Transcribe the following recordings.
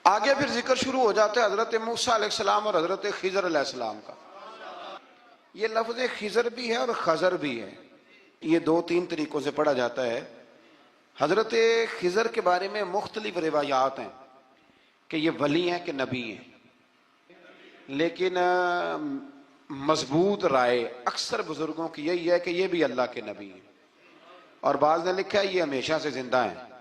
آگے پھر ذکر شروع ہو جاتا ہے حضرت موسیٰ علیہ السلام اور حضرت خضر علیہ السلام کا۔ یہ لفظ خضر بھی ہے اور خضر بھی ہے، یہ دو تین طریقوں سے پڑھا جاتا ہے۔ حضرت خضر کے بارے میں مختلف روایات ہیں کہ یہ ولی ہیں کہ نبی ہیں، لیکن مضبوط رائے اکثر بزرگوں کی یہی ہے کہ یہ بھی اللہ کے نبی ہیں، اور بعض نے لکھا ہے یہ ہمیشہ سے زندہ ہیں۔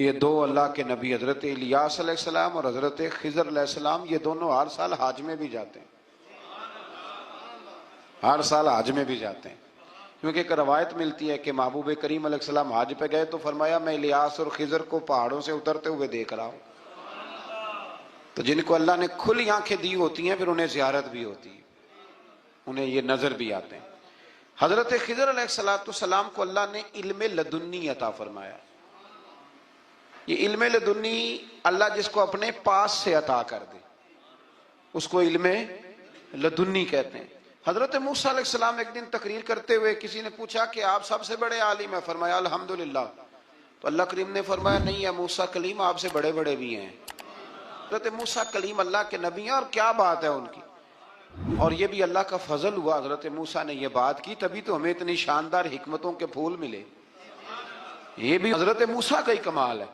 یہ دو اللہ کے نبی حضرت الیاس علیہ السلام اور حضرت خضر علیہ السلام، یہ دونوں ہر سال حج میں بھی جاتے ہیں، ہر سال حج میں بھی جاتے ہیں، کیونکہ ایک روایت ملتی ہے کہ محبوب کریم علیہ السلام حج پہ گئے تو فرمایا میں الیاس اور خضر کو پہاڑوں سے اترتے ہوئے دیکھ رہا ہوں۔ تو جن کو اللہ نے کھلی آنکھیں دی ہوتی ہیں پھر انہیں زیارت بھی ہوتی ہے، انہیں یہ نظر بھی آتے ہیں۔ حضرت خضر علیہ السلام کو اللہ نے علم لدنی عطا فرمایا۔ یہ علم لدنی اللہ جس کو اپنے پاس سے عطا کر دے اس کو علم لدنی کہتے ہیں۔ حضرت موسیٰ علیہ السلام ایک دن تقریر کرتے ہوئے کسی نے پوچھا کہ آپ سب سے بڑے عالم ہیں، فرمایا الحمدللہ۔ تو اللہ کریم نے فرمایا نہیں ہے موسیٰ کلیم آپ سے بڑے بڑے بھی ہیں۔ حضرت موسیٰ کلیم اللہ کے نبی ہیں، اور کیا بات ہے ان کی، اور یہ بھی اللہ کا فضل ہوا حضرت موسیٰ نے یہ بات کی، تبھی تو ہمیں اتنی شاندار حکمتوں کے پھول ملے، یہ بھی حضرت موسیٰ کا ہی کمال ہے۔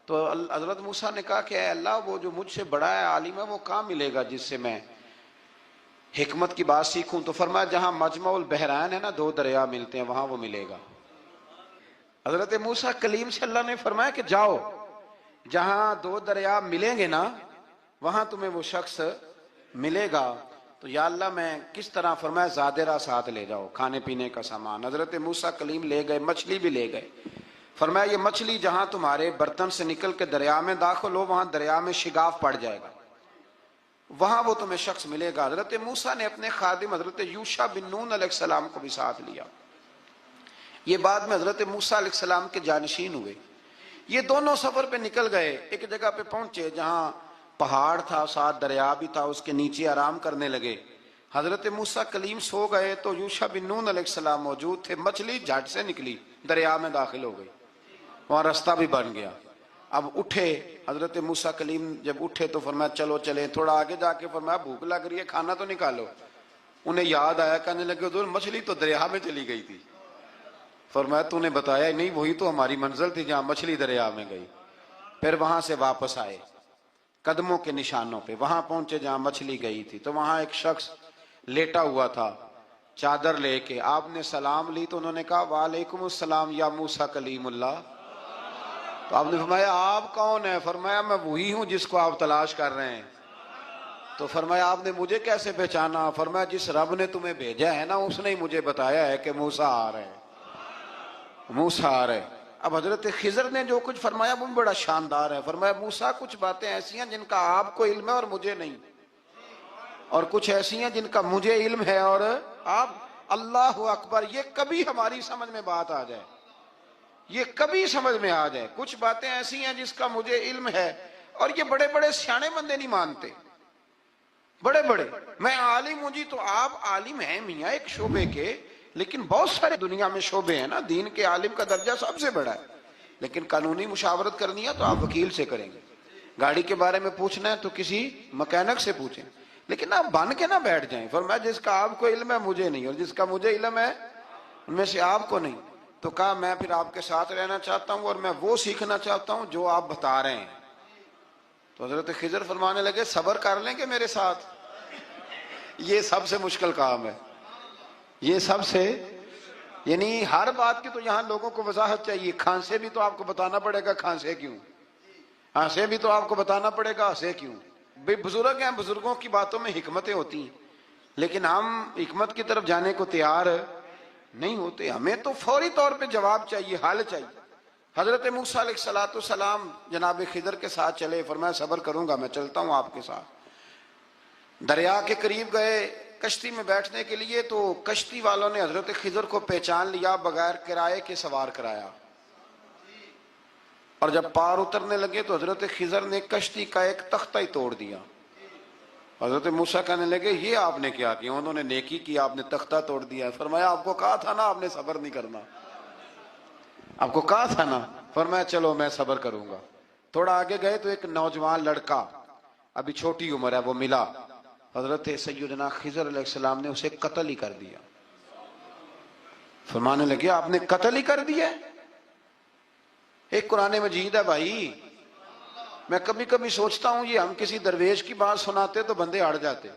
تو حضرت موسیٰ نے کہا کہ اے اللہ وہ جو مجھ سے بڑا ہے عالم ہے وہ کہاں ملے گا جس سے میں حکمت کی بات سیکھوں؟ تو فرمایا جہاں مجمع البحرین ہے نا، دو دریا ملتے ہیں، وہاں وہ ملے گا۔ حضرت موسیٰ کلیم سے اللہ نے فرمایا کہ جاؤ جہاں دو دریا ملیں گے نا وہاں تمہیں وہ شخص ملے گا۔ تو یا اللہ میں کس طرح؟ فرمایا زادرہ ساتھ لے جاؤ، کھانے پینے کا سامان۔ حضرت موسیٰ کلیم لے گئے، مچھلی بھی لے گئے۔ فرمایا یہ مچھلی جہاں تمہارے برتن سے نکل کے دریا میں داخل ہو وہاں دریا میں شگاف پڑ جائے گا، وہاں وہ تمہیں شخص ملے گا۔ حضرت موسیٰ نے اپنے خادم حضرت یوشع بن نون علیہ السلام کو بھی ساتھ لیا۔ یہ بعد میں حضرت موسیٰ علیہ السلام کے جانشین ہوئے۔ یہ دونوں سفر پہ نکل گئے، ایک جگہ پہ پہنچے جہاں پہاڑ تھا، ساتھ دریا بھی تھا، اس کے نیچے آرام کرنے لگے۔ حضرت موسیٰ کلیم سو گئے تو یوشع بن نون علیہ السلام موجود تھے، مچھلی جھٹ سے نکلی، دریا میں داخل ہو گئی، وہاں راستہ بھی بن گیا۔ اب اٹھے حضرت موسیٰ کلیم، جب اٹھے تو فرمایا چلو چلیں، تھوڑا آگے جا کے فرمایا بھوک لگ رہی ہے کھانا تو نکالو۔ انہیں یاد آیا، کہنے لگے حضور مچھلی تو دریا میں چلی گئی تھی۔ فرمایا تو نے بتایا نہیں، وہی تو ہماری منزل تھی جہاں مچھلی دریا میں گئی۔ پھر وہاں سے واپس آئے قدموں کے نشانوں پہ، وہاں پہنچے جہاں مچھلی گئی تھی، تو وہاں ایک شخص لیٹا ہوا تھا چادر لے کے۔ آپ نے سلام لی تو انہوں نے کہا وعلیکم السلام یا موسیٰ کلیم اللہ۔ تو آپ نے فرمایا آپ کون ہیں؟ فرمایا میں وہی ہوں جس کو آپ تلاش کر رہے ہیں۔ تو فرمایا آپ نے مجھے کیسے پہچانا؟ فرمایا جس رب نے تمہیں بھیجا ہے نا اس نے ہی مجھے بتایا ہے کہ موسیٰ آ رہے ہیں، موسیٰ آ رہے ہیں۔ اب حضرت خضر نے جو کچھ فرمایا وہ بڑا شاندار ہے۔ فرمایا موسیٰ کچھ باتیں ایسی ہیں جن کا آپ کو علم ہے اور مجھے نہیں، اور کچھ ایسی ہیں جن کا مجھے علم ہے اور آپ۔ اللہ اکبر، یہ کبھی ہماری سمجھ میں بات آ جائے، یہ کبھی سمجھ میں آ جائے۔ کچھ باتیں ایسی ہیں جس کا مجھے علم ہے، اور یہ بڑے بڑے سیانے بندے نہیں مانتے، بڑے بڑے میں عالم ہوں جی، تو آپ عالم ہیں میاں ایک شعبے کے، لیکن بہت سارے دنیا میں شعبے ہیں نا، دین کے عالم کا درجہ سب سے بڑا ہے، لیکن قانونی مشاورت کرنی ہے تو آپ وکیل سے کریں گے، گاڑی کے بارے میں پوچھنا ہے تو کسی مکینک سے پوچھیں، لیکن آپ بن کے نہ بیٹھ جائیں۔ فرمایا جس کا آپ کو علم ہے مجھے نہیں، اور جس کا مجھے علم ہے ان میں سے آپ کو نہیں۔ تو کہا میں پھر آپ کے ساتھ رہنا چاہتا ہوں اور میں وہ سیکھنا چاہتا ہوں جو آپ بتا رہے ہیں۔ تو حضرت خضر فرمانے لگے صبر کر لیں گے میرے ساتھ، یہ سب سے مشکل کام ہے، یہ سب سے، یعنی ہر بات کی تو یہاں لوگوں کو وضاحت چاہیے۔ کھانسے بھی تو آپ کو بتانا پڑے گا کھانسے کیوں، ہنسے بھی تو آپ کو بتانا پڑے گا ہنسے کیوں۔ بھئی بزرگ ہیں، بزرگوں کی باتوں میں حکمتیں ہوتی ہیں، لیکن ہم حکمت کی طرف جانے کو تیار نہیں ہوتے، ہمیں تو فوری طور پہ جواب چاہیے، حل چاہیے۔ حضرت موسیٰ علیہ السلام جناب خضر کے ساتھ چلے، فرمایا صبر کروں گا، میں چلتا ہوں آپ کے ساتھ۔ دریا کے قریب گئے کشتی میں بیٹھنے کے لیے، تو کشتی والوں نے حضرت خضر کو پہچان لیا، بغیر کرائے کے سوار کرایا، اور جب پار اترنے لگے تو حضرت خضر نے کشتی کا ایک تختہ ہی توڑ دیا۔ حضرت موسیٰ کہنے لگے یہ آپ نے کیا کیا؟ انہوں نے نیکی کی، آپ نے تختہ توڑ دیا۔ فرمایا آپ کو کہا تھا نا آپ نے صبر نہیں کرنا، آپ کو کہا تھا نا۔ فرمایا چلو میں صبر کروں گا۔ تھوڑا آگے گئے تو ایک نوجوان لڑکا ابھی چھوٹی عمر ہے وہ ملا، حضرت سیدنا خضر علیہ السلام نے اسے قتل ہی کر دیا۔ فرمانے لگے آپ نے قتل ہی کر دیا؟ ایک قرآن مجید ہے بھائی، میں کبھی کبھی سوچتا ہوں یہ ہم کسی درویش کی بات سناتے تو بندے اڑ جاتے،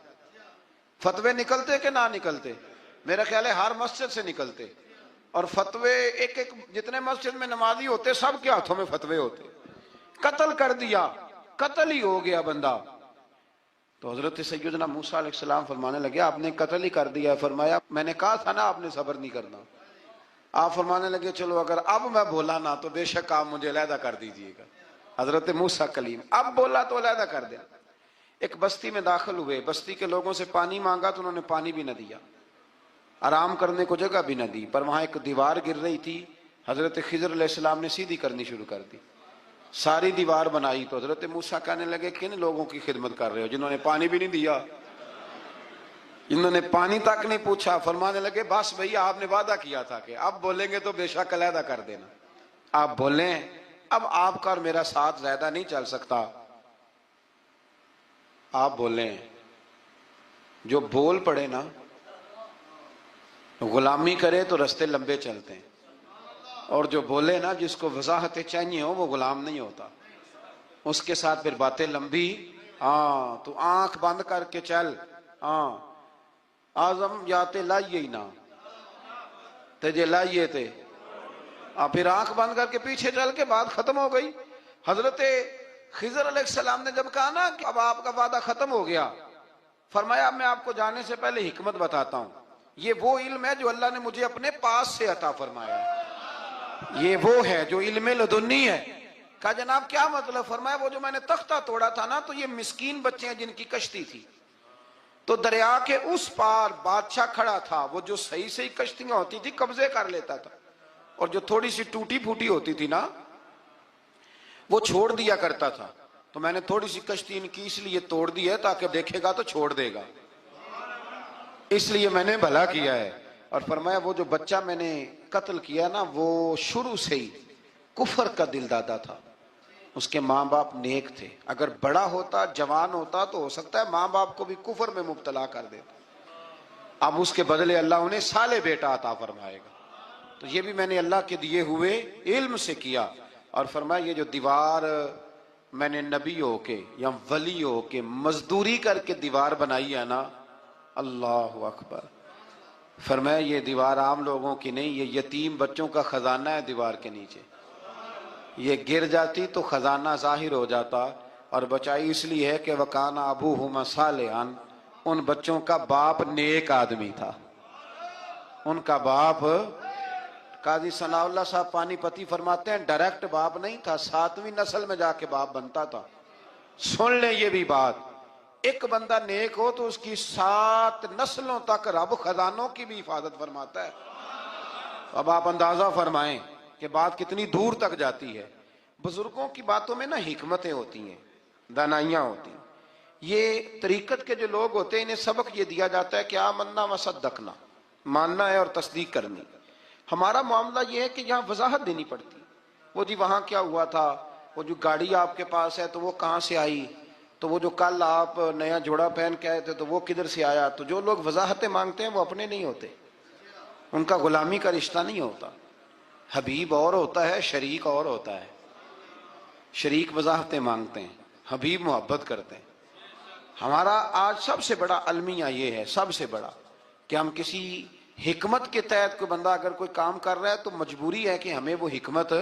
فتوے نکلتے کہ نہ نکلتے؟ میرا خیال ہے ہر مسجد سے نکلتے، اور فتوے ایک جتنے مسجد میں نمازی ہوتے سب کے ہاتھوں میں فتوے ہوتے۔ قتل کر دیا، قتل ہی ہو گیا بندہ۔ تو حضرت سیدنا موسیٰ علیہ السلام فرمانے لگے آپ نے قتل ہی کر دیا۔ فرمایا میں نے کہا تھا نا آپ نے صبر نہیں کرنا۔ آپ فرمانے لگے چلو اگر اب میں بولا نا تو بے شک آپ مجھے علیحدہ کر دیجئے گا۔ حضرت موسیٰ کلیم اب بولا تو علیحدہ کر دیا۔ ایک بستی میں داخل ہوئے، بستی کے لوگوں سے پانی مانگا تو انہوں نے پانی بھی نہ دیا، آرام کرنے کو جگہ بھی نہ دی، پر وہاں ایک دیوار گر رہی تھی، حضرت خضر علیہ السلام نے سیدھی کرنی شروع کر دی، ساری دیوار بنائی۔ تو حضرت موسیٰ کہنے لگے کن لوگوں کی خدمت کر رہے ہو جنہوں نے پانی بھی نہیں دیا، انہوں نے پانی تک نہیں پوچھا۔ فرمانے لگے بس بھئی آپ نے وعدہ کیا تھا کہ اب بولیں گے تو بے شک علیحدہ کر دینا، آپ بولیں اب آپ کا اور میرا ساتھ زیادہ نہیں چل سکتا، آپ بولیں۔ جو بول پڑے نا غلامی کرے تو رستے لمبے چلتے ہیں، اور جو بولے نا جس کو وضاحتیں چاہیے ہو وہ غلام نہیں ہوتا، اس کے ساتھ پھر باتیں لمبی۔ ہاں تو آنکھ بند کر کے چل، ہاں آزم یاتے لائیے ہی نہ تجھے لائیے تھے، پھر آنکھ بند کر کے پیچھے چل کے بات ختم ہو گئی۔ حضرت خضر علیہ السلام نے جب کہا نا کہ اب آپ کا وعدہ ختم ہو گیا، فرمایا میں آپ کو جانے سے پہلے حکمت بتاتا ہوں، یہ وہ علم ہے جو اللہ نے مجھے اپنے پاس سے عطا فرمایا ہے، یہ وہ ہے جو علم لدنی ہے۔ کہا جناب کیا مطلب؟ فرمایا وہ جو میں نے تختہ توڑا تھا نا تو یہ مسکین بچے ہیں جن کی کشتی تھی، تو دریا کے اس پار بادشاہ کھڑا تھا، وہ جو صحیح صحیح کشتیاں ہوتی تھی قبضے کر لیتا تھا، اور جو تھوڑی سی ٹوٹی پھوٹی ہوتی تھی نا وہ چھوڑ دیا کرتا تھا، تو میں نے تھوڑی سی کشتی ان کی اس لیے توڑ دی ہے تاکہ دیکھے گا تو چھوڑ دے گا، اس لیے میں نے بھلا کیا ہے۔ اور فرمایا وہ جو بچہ میں نے قتل کیا نا وہ شروع سے ہی کفر کا دل دادا تھا، اس کے ماں باپ نیک تھے، اگر بڑا ہوتا جوان ہوتا تو ہو سکتا ہے ماں باپ کو بھی کفر میں مبتلا کر دیتا، اب اس کے بدلے اللہ انہیں صالح بیٹا عطا فرمائے گا۔ تو یہ بھی میں نے اللہ کے دیے ہوئے علم سے کیا۔ اور فرمایا یہ جو دیوار میں نے نبی ہو کے یا ولی ہو کے مزدوری کر کے دیوار بنائی ہے نا، اللہ اکبر، فرمایا یہ دیوار عام لوگوں کی نہیں، یہ یتیم بچوں کا خزانہ ہے دیوار کے نیچے، یہ گر جاتی تو خزانہ ظاہر ہو جاتا، اور بچائی اس لیے ہے کہ وَكَانَ أَبُوهُمَا صَالِحًا، ان بچوں کا باپ نیک آدمی تھا، ان کا باپ۔ قاضی ثناء اللہ صاحب پانی پتی فرماتے ہیں ڈائریکٹ باپ نہیں تھا، 7ویں نسل میں جا کے باپ بنتا تھا۔ سن لیں یہ بھی بات، ایک بندہ نیک ہو تو اس کی 7 نسلوں تک رب خزانوں کی بھی حفاظت فرماتا ہے۔ اب آپ اندازہ فرمائیں کہ بات کتنی دور تک جاتی ہے۔ بزرگوں کی باتوں میں نا حکمتیں ہوتی ہیں، دانائیاں ہوتی ہیں۔ یہ طریقت کے جو لوگ ہوتے ہیں انہیں سبق یہ دیا جاتا ہے کہ آمنا وصدقنا، ماننا ہے اور تصدیق کرنی۔ ہمارا معاملہ یہ ہے کہ یہاں وضاحت دینی پڑتی، وہ جی وہاں کیا ہوا تھا، وہ جو گاڑی آپ کے پاس ہے تو وہ کہاں سے آئی، تو وہ جو کل آپ نیا جوڑا پہن کے آئے تھے تو وہ کدھر سے آیا۔ تو جو لوگ وضاحتیں مانگتے ہیں وہ اپنے نہیں ہوتے، ان کا غلامی کا رشتہ نہیں ہوتا۔ حبیب اور ہوتا ہے، شریک اور ہوتا ہے۔ شریک وضاحتیں مانگتے ہیں، حبیب محبت کرتے ہیں۔ ہمارا آج سب سے بڑا المیہ یہ ہے، سب سے بڑا، کہ ہم کسی حکمت کے تحت کوئی بندہ اگر کوئی کام کر رہا ہے تو مجبوری ہے کہ ہمیں وہ حکمت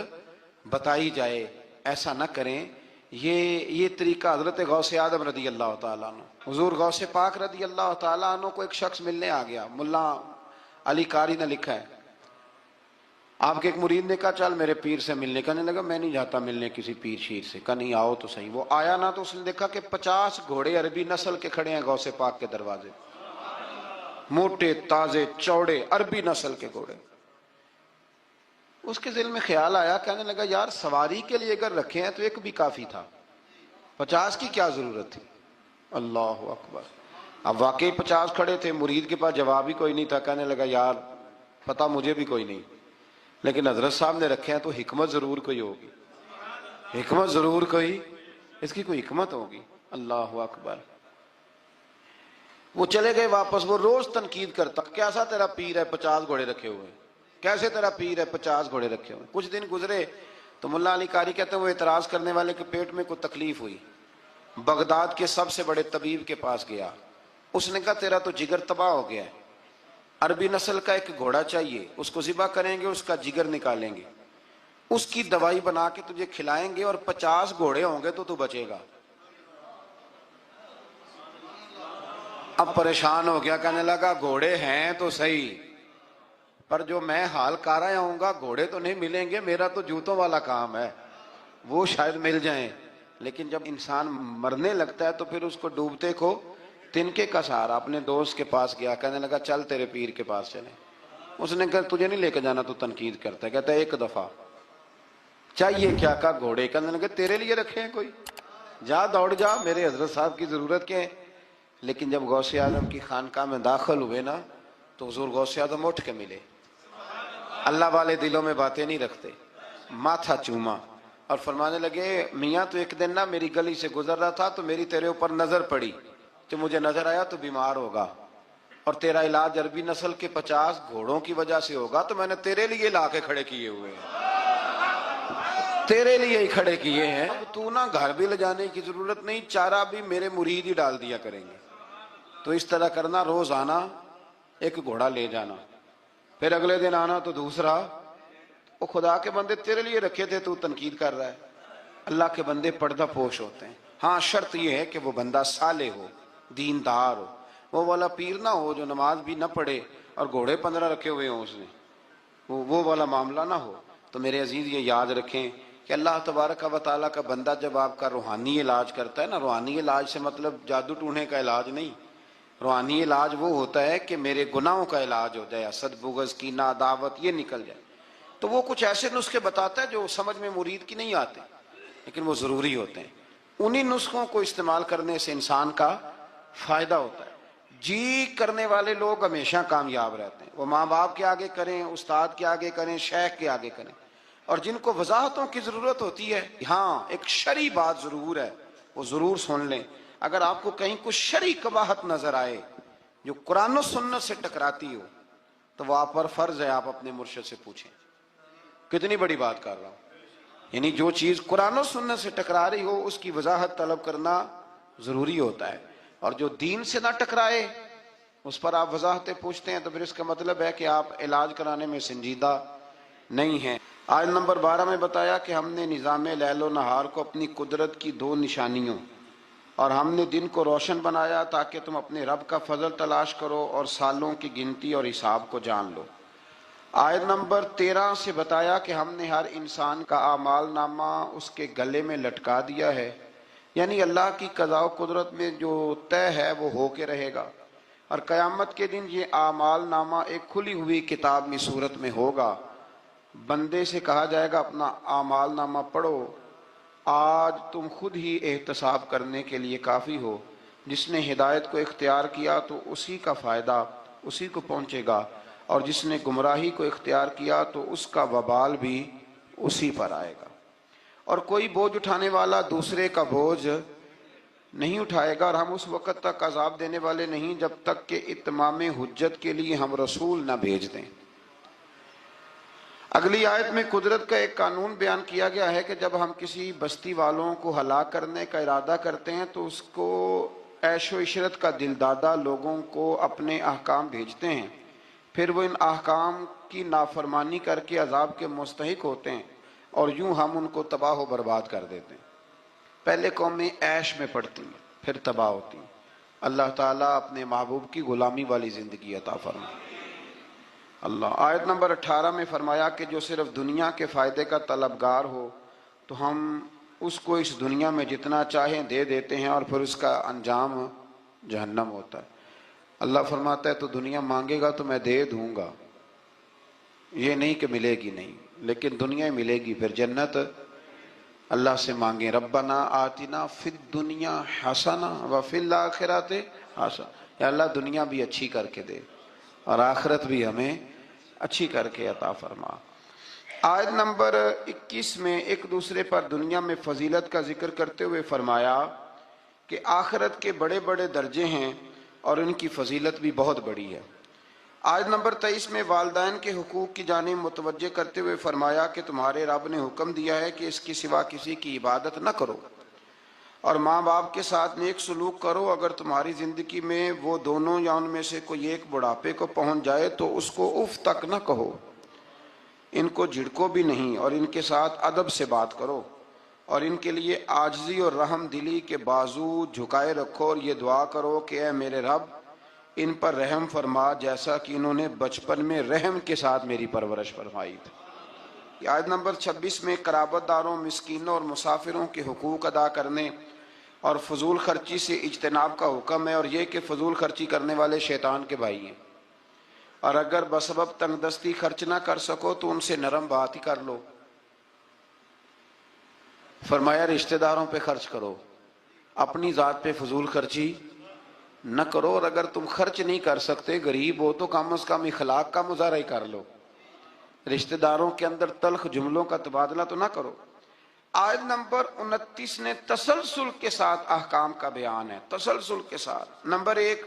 بتائی جائے، ایسا نہ کریں۔ یہ طریقہ حضرت غوث اعظم رضی اللہ تعالیٰ عنہ، حضور غوث پاک رضی اللہ تعالیٰ عنہ کو ایک شخص ملنے آ گیا، ملا علی قاری نے لکھا ہے، آپ کے ایک مرید نے کہا چل میرے پیر سے ملنے، کہنے لگا میں نہیں جاتا ملنے کسی پیر شیر سے، کہا نہیں آؤ تو صحیح۔ وہ آیا نا تو اس نے دیکھا کہ 50 گھوڑے عربی نسل کے کھڑے ہیں غوث پاک کے دروازے، موٹے تازے چوڑے عربی نسل کے گھوڑے۔ اس کے دل میں خیال آیا، کہنے لگا یار سواری کے لیے اگر رکھے ہیں تو ایک بھی کافی تھا، 50 کی کیا ضرورت تھی۔ اللہ اکبر، اب واقعی 50 کھڑے تھے، مرید کے پاس جواب ہی کوئی نہیں تھا، کہنے لگا یار پتہ مجھے بھی کوئی نہیں، لیکن حضرت صاحب نے رکھے ہیں تو حکمت ضرور کوئی ہوگی، حکمت ضرور کوئی، اس کی کوئی حکمت ہوگی۔ اللہ اکبر۔ وہ چلے گئے واپس، وہ روز تنقید کرتا، کیسا تیرا پیر ہے 50 گھوڑے رکھے ہوئے، کیسے تیرا پیر ہے 50 گھوڑے رکھے ہوئے۔ کچھ دن گزرے تو ملا علی قاری کہتے ہیں وہ اعتراض کرنے والے کے پیٹ میں کوئی تکلیف ہوئی، بغداد کے سب سے بڑے طبیب کے پاس گیا، اس نے کہا تیرا تو جگر تباہ ہو گیا ہے، عربی نسل کا ایک گھوڑا چاہیے، اس کو ذبح کریں گے، اس کا جگر نکالیں گے، اس کی دوائی بنا کے تجھے کھلائیں گے، اور 50 گھوڑے ہوں گے تو بچے گا۔ اب پریشان ہو گیا، کہنے لگا گھوڑے ہیں تو صحیح، پر جو میں حال کر رہا ہوں گا گھوڑے تو نہیں ملیں گے، میرا تو جوتوں والا کام ہے، وہ شاید مل جائیں۔ لیکن جب انسان مرنے لگتا ہے تو پھر اس کو ڈوبتے کو تنکے کا سہارا۔ اپنے دوست کے پاس گیا، کہنے لگا چل تیرے پیر کے پاس چلیں۔ اس نے کہا تجھے نہیں لے کے جانا، تو تنقید کرتا ہے، کہتا ہے ایک دفعہ چاہیے کیا؟ کا گھوڑے۔ کہنے لگا تیرے لیے رکھے ہیں کوئی، جا دوڑ جا، میرے حضرت صاحب کی ضرورت کیا ہے؟ لیکن جب غوث اعظم کی خانقاہ میں داخل ہوئے نا تو حضور غوث اعظم اٹھ کے ملے۔ اللہ والے دلوں میں باتیں نہیں رکھتے، ماتھا چوما اور فرمانے لگے میاں تو ایک دن نا میری گلی سے گزر رہا تھا تو میری تیرے اوپر نظر پڑی، تو مجھے نظر آیا تو بیمار ہوگا اور تیرا علاج عربی نسل کے 50 گھوڑوں کی وجہ سے ہوگا، تو میں نے تیرے لیے لا کے کھڑے کیے ہوئے ہیں، تیرے لیے ہی کھڑے کیے ہیں۔ اب تو نا گھر بھی لے جانے کی ضرورت نہیں، چارہ بھی میرے مرید ہی ڈال دیا کریں گے۔ تو اس طرح کرنا، روز آنا ایک گھوڑا لے جانا، پھر اگلے دن آنا تو دوسرا۔ وہ خدا کے بندے تیرے لیے رکھے تھے، تو تنقید کر رہا ہے۔ اللہ کے بندے پردہ پوش ہوتے ہیں، ہاں شرط یہ ہے کہ وہ بندہ صالح ہو، دیندار ہو، وہ والا پیر نہ ہو جو نماز بھی نہ پڑھے اور گھوڑے 15 رکھے ہوئے ہوں اس نے، وہ والا معاملہ نہ ہو۔ تو میرے عزیز یہ یاد رکھیں کہ اللہ تبارک و تعالیٰ کا بندہ جب آپ کا روحانی علاج کرتا ہے نا، روحانی علاج سے مطلب جادو ٹونے کا علاج نہیں، روحانی علاج وہ ہوتا ہے کہ میرے گناہوں کا علاج ہو جائے، حسد بغض کینہ عداوت یہ نکل جائے، تو وہ کچھ ایسے نسخے بتاتا ہے جو سمجھ میں مرید کی نہیں آتے لیکن وہ ضروری ہوتے ہیں۔ انہی نسخوں کو استعمال کرنے سے انسان کا فائدہ ہوتا ہے۔ جی کرنے والے لوگ ہمیشہ کامیاب رہتے ہیں، وہ ماں باپ کے آگے کریں، استاد کے آگے کریں، شیخ کے آگے کریں، اور جن کو وضاحتوں کی ضرورت ہوتی ہے، ہاں ایک شرعی بات ضرور ہے، وہ ضرور سن لیں۔ اگر آپ کو کہیں کچھ شرعی قباحت نظر آئے جو قرآن و سنت سے ٹکراتی ہو تو وہ آپ پر فرض ہے آپ اپنے مرشد سے پوچھیں۔ کتنی بڑی بات کر رہا ہوں، یعنی جو چیز قرآن و سنت سے ٹکرا رہی ہو اس کی وضاحت طلب کرنا ضروری ہوتا ہے، اور جو دین سے نہ ٹکرائے اس پر آپ وضاحتیں پوچھتے ہیں تو پھر اس کا مطلب ہے کہ آپ علاج کرانے میں سنجیدہ نہیں ہیں۔ آیت نمبر 12 میں بتایا کہ ہم نے نظام لیل و نہار کو اپنی قدرت کی 2 نشانیوں، اور ہم نے دن کو روشن بنایا تاکہ تم اپنے رب کا فضل تلاش کرو اور سالوں کی گنتی اور حساب کو جان لو۔ آیت نمبر 13 سے بتایا کہ ہم نے ہر انسان کا اعمال نامہ اس کے گلے میں لٹکا دیا ہے، یعنی اللہ کی قضاء و قدرت میں جو طے ہے وہ ہو کے رہے گا، اور قیامت کے دن یہ اعمال نامہ ایک کھلی ہوئی کتاب میں صورت میں ہوگا۔ بندے سے کہا جائے گا اپنا اعمال نامہ پڑھو، آج تم خود ہی احتساب کرنے کے لیے کافی ہو، جس نے ہدایت کو اختیار کیا تو اسی کا فائدہ اسی کو پہنچے گا، اور جس نے گمراہی کو اختیار کیا تو اس کا وبال بھی اسی پر آئے گا، اور کوئی بوجھ اٹھانے والا دوسرے کا بوجھ نہیں اٹھائے گا، اور ہم اس وقت تک عذاب دینے والے نہیں جب تک کہ اتمام حجت کے لیے ہم رسول نہ بھیج دیں۔ اگلی آیت میں قدرت کا ایک قانون بیان کیا گیا ہے کہ جب ہم کسی بستی والوں کو ہلاک کرنے کا ارادہ کرتے ہیں تو اس کو عیش و عشرت کا دل دادہ لوگوں کو اپنے احکام بھیجتے ہیں، پھر وہ ان احکام کی نافرمانی کر کے عذاب کے مستحق ہوتے ہیں، اور یوں ہم ان کو تباہ و برباد کر دیتے ہیں۔ پہلے قومیں عیش میں پڑتی ہیں پھر تباہ ہوتی ہیں۔ اللہ تعالیٰ اپنے محبوب کی غلامی والی زندگی عطا فرمائے۔ اللہ آیت نمبر 18 میں فرمایا کہ جو صرف دنیا کے فائدے کا طلبگار ہو تو ہم اس کو اس دنیا میں جتنا چاہیں دے دیتے ہیں، اور پھر اس کا انجام جہنم ہوتا ہے۔ اللہ فرماتا ہے تو دنیا مانگے گا تو میں دے دوں گا، یہ نہیں کہ ملے گی نہیں، لیکن دنیا ملے گی، پھر جنت اللہ سے مانگیں ربنا آتنا فی الدنیا حسنہ وفی الآخرۃ حسنہ، یا اللہ دنیا بھی اچھی کر کے دے اور آخرت بھی ہمیں اچھی کر کے عطا فرما۔ آیت نمبر 21 میں ایک دوسرے پر دنیا میں فضیلت کا ذکر کرتے ہوئے فرمایا کہ آخرت کے بڑے بڑے درجے ہیں اور ان کی فضیلت بھی بہت بڑی ہے۔ آیت نمبر 23 میں والدین کے حقوق کی جانب متوجہ کرتے ہوئے فرمایا کہ تمہارے رب نے حکم دیا ہے کہ اس کے سوا کسی کی عبادت نہ کرو اور ماں باپ کے ساتھ نیک سلوک کرو۔ اگر تمہاری زندگی میں وہ دونوں یا ان میں سے کوئی ایک بڑھاپے کو پہنچ جائے تو اس کو اف تک نہ کہو، ان کو جھڑکو بھی نہیں، اور ان کے ساتھ ادب سے بات کرو، اور ان کے لیے عاجزی اور رحم دلی کے بازو جھکائے رکھو، اور یہ دعا کرو کہ اے میرے رب ان پر رحم فرما جیسا کہ انہوں نے بچپن میں رحم کے ساتھ میری پرورش فرمائی تھی۔ آیت نمبر 26 میں قرابت داروں، مسکینوں اور مسافروں کے حقوق ادا کرنے اور فضول خرچی سے اجتناب کا حکم ہے، اور یہ کہ فضول خرچی کرنے والے شیطان کے بھائی ہیں، اور اگر بسبب تنگ دستی خرچ نہ کر سکو تو ان سے نرم بات ہی کر لو۔ فرمایا رشتہ داروں پہ خرچ کرو، اپنی ذات پہ فضول خرچی نہ کرو، اور اگر تم خرچ نہیں کر سکتے، غریب ہو تو کم از کم اخلاق کا مظاہرہ ہی کر لو، رشتہ داروں کے اندر تلخ جملوں کا تبادلہ تو نہ کرو۔ آیت نمبر 29 نے تسلسل کے ساتھ احکام کا بیان ہے، تسلسل کے ساتھ۔ نمبر 1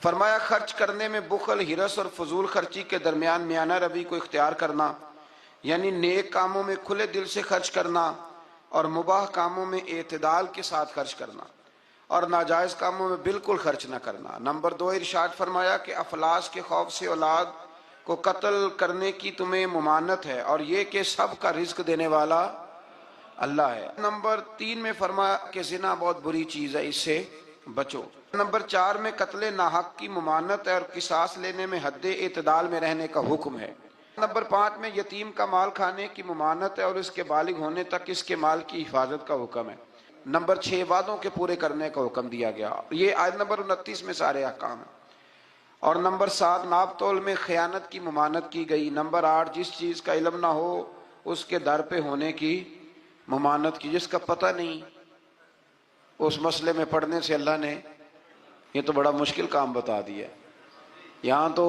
فرمایا خرچ کرنے میں بخل، ہرس اور فضول خرچی کے درمیان میانہ روی کو اختیار کرنا، یعنی نیک کاموں میں کھلے دل سے خرچ کرنا اور مباح کاموں میں اعتدال کے ساتھ خرچ کرنا، اور ناجائز کاموں میں بالکل خرچ نہ کرنا۔ نمبر 2 ارشاد فرمایا کہ افلاس کے خوف سے اولاد کو قتل کرنے کی تمہیں ممانعت ہے، اور یہ کہ سب کا رزق دینے والا اللہ ہے۔ نمبر 3 میں فرمایا کہ زنا بہت بری چیز ہے، اس سے بچو۔ نمبر 4 میں قتل ناحق کی ممانعت ہے اور قصاص لینے میں حد اعتدال میں رہنے کا حکم ہے۔ نمبر 5 میں یتیم کا مال کھانے کی ممانعت ہے اور اس کے بالغ ہونے تک اس کے مال کی حفاظت کا حکم ہے۔ نمبر 6 وعدوں کے پورے کرنے کا حکم دیا گیا، یہ آیت نمبر 29 میں سارے احکام ہیں۔ اور نمبر 7 ناپ تول میں خیانت کی ممانعت کی گئی۔ نمبر 8 جس چیز کا علم نہ ہو اس کے در پہ ہونے کی ممانعت کی، جس کا پتہ نہیں اس مسئلے میں پڑھنے سے اللہ نے یہ تو بڑا مشکل کام بتا دیا ہے۔ یہاں تو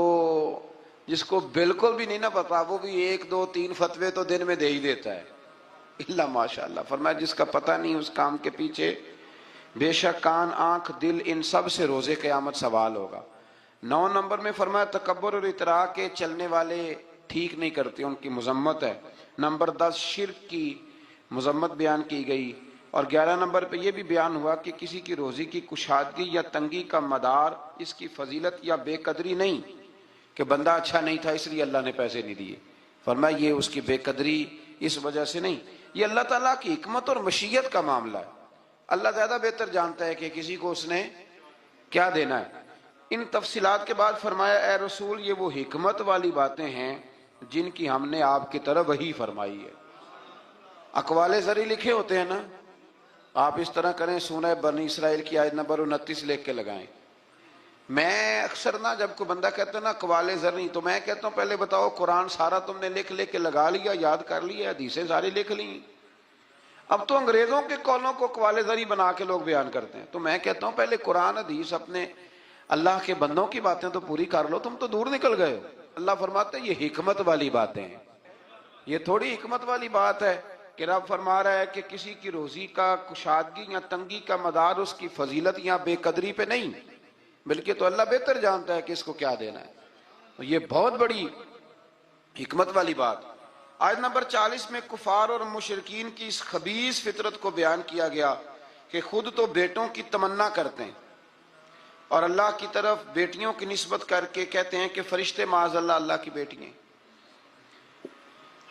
جس کو بالکل بھی نہیں نہ پتا وہ بھی 1 2 3 فتوے تو دن میں دے ہی دیتا ہے، اللہ ماشاءاللہ۔ فرمایا جس کا پتہ نہیں اس کام کے پیچھے بے شک کان آنکھ دل ان سب سے روز قیامت سوال ہوگا۔ 9 نمبر میں فرمایا تکبر اور اطراء کے چلنے والے ٹھیک نہیں کرتے، ان کی مذمت ہے۔ نمبر 10 شرک کی مذمت بیان کی گئی، اور 11 نمبر پہ یہ بھی بیان ہوا کہ کسی کی روزی کی کشادگی یا تنگی کا مدار اس کی فضیلت یا بے قدری نہیں کہ بندہ اچھا نہیں تھا اس لیے اللہ نے پیسے نہیں دیے۔ فرمایا یہ اس کی بے قدری اس وجہ سے نہیں، یہ اللہ تعالیٰ کی حکمت اور مشیت کا معاملہ ہے۔ اللہ زیادہ بہتر جانتا ہے کہ کسی کو اس نے کیا دینا ہے۔ ان تفصیلات کے بعد فرمایا اے رسول یہ وہ حکمت والی باتیں ہیں جن کی ہم نے آپ کی طرف وحی فرمائی ہے۔ اقوال زری لکھے ہوتے ہیں نا، آپ اس طرح کریں سورہ بنی اسرائیل کی آیت نمبر 29 لکھ کے لگائیں۔ میں اکثر نا جب کوئی بندہ کہتا ہے نا اقوال زری تو میں کہتا ہوں پہلے بتاؤ قرآن سارا تم نے لکھ کے لگا لیا، یاد کر لیا، حدیثیں ساری لکھ لی؟ اب تو انگریزوں کے قولوں کو اقوال زری بنا کے لوگ بیان کرتے ہیں۔ تو میں کہتا ہوں پہلے قرآن حدیث اپنے اللہ کے بندوں کی باتیں تو پوری کر لو، تم تو دور نکل گئے ہو۔ اللہ فرماتا ہے یہ حکمت والی باتیں ہیں، یہ تھوڑی حکمت والی بات ہے کہ رب فرما رہا ہے کہ کسی کی روزی کا کشادگی یا تنگی کا مدار اس کی فضیلت یا بے قدری پہ نہیں، بلکہ تو اللہ بہتر جانتا ہے کہ اس کو کیا دینا ہے۔ یہ بہت بڑی حکمت والی بات۔ آیت نمبر 40 میں کفار اور مشرکین کی اس خبیث فطرت کو بیان کیا گیا کہ خود تو بیٹوں کی تمنا کرتے ہیں اور اللہ کی طرف بیٹیوں کی نسبت کر کے کہتے ہیں کہ فرشتے معاذ اللہ اللہ کی بیٹیاں۔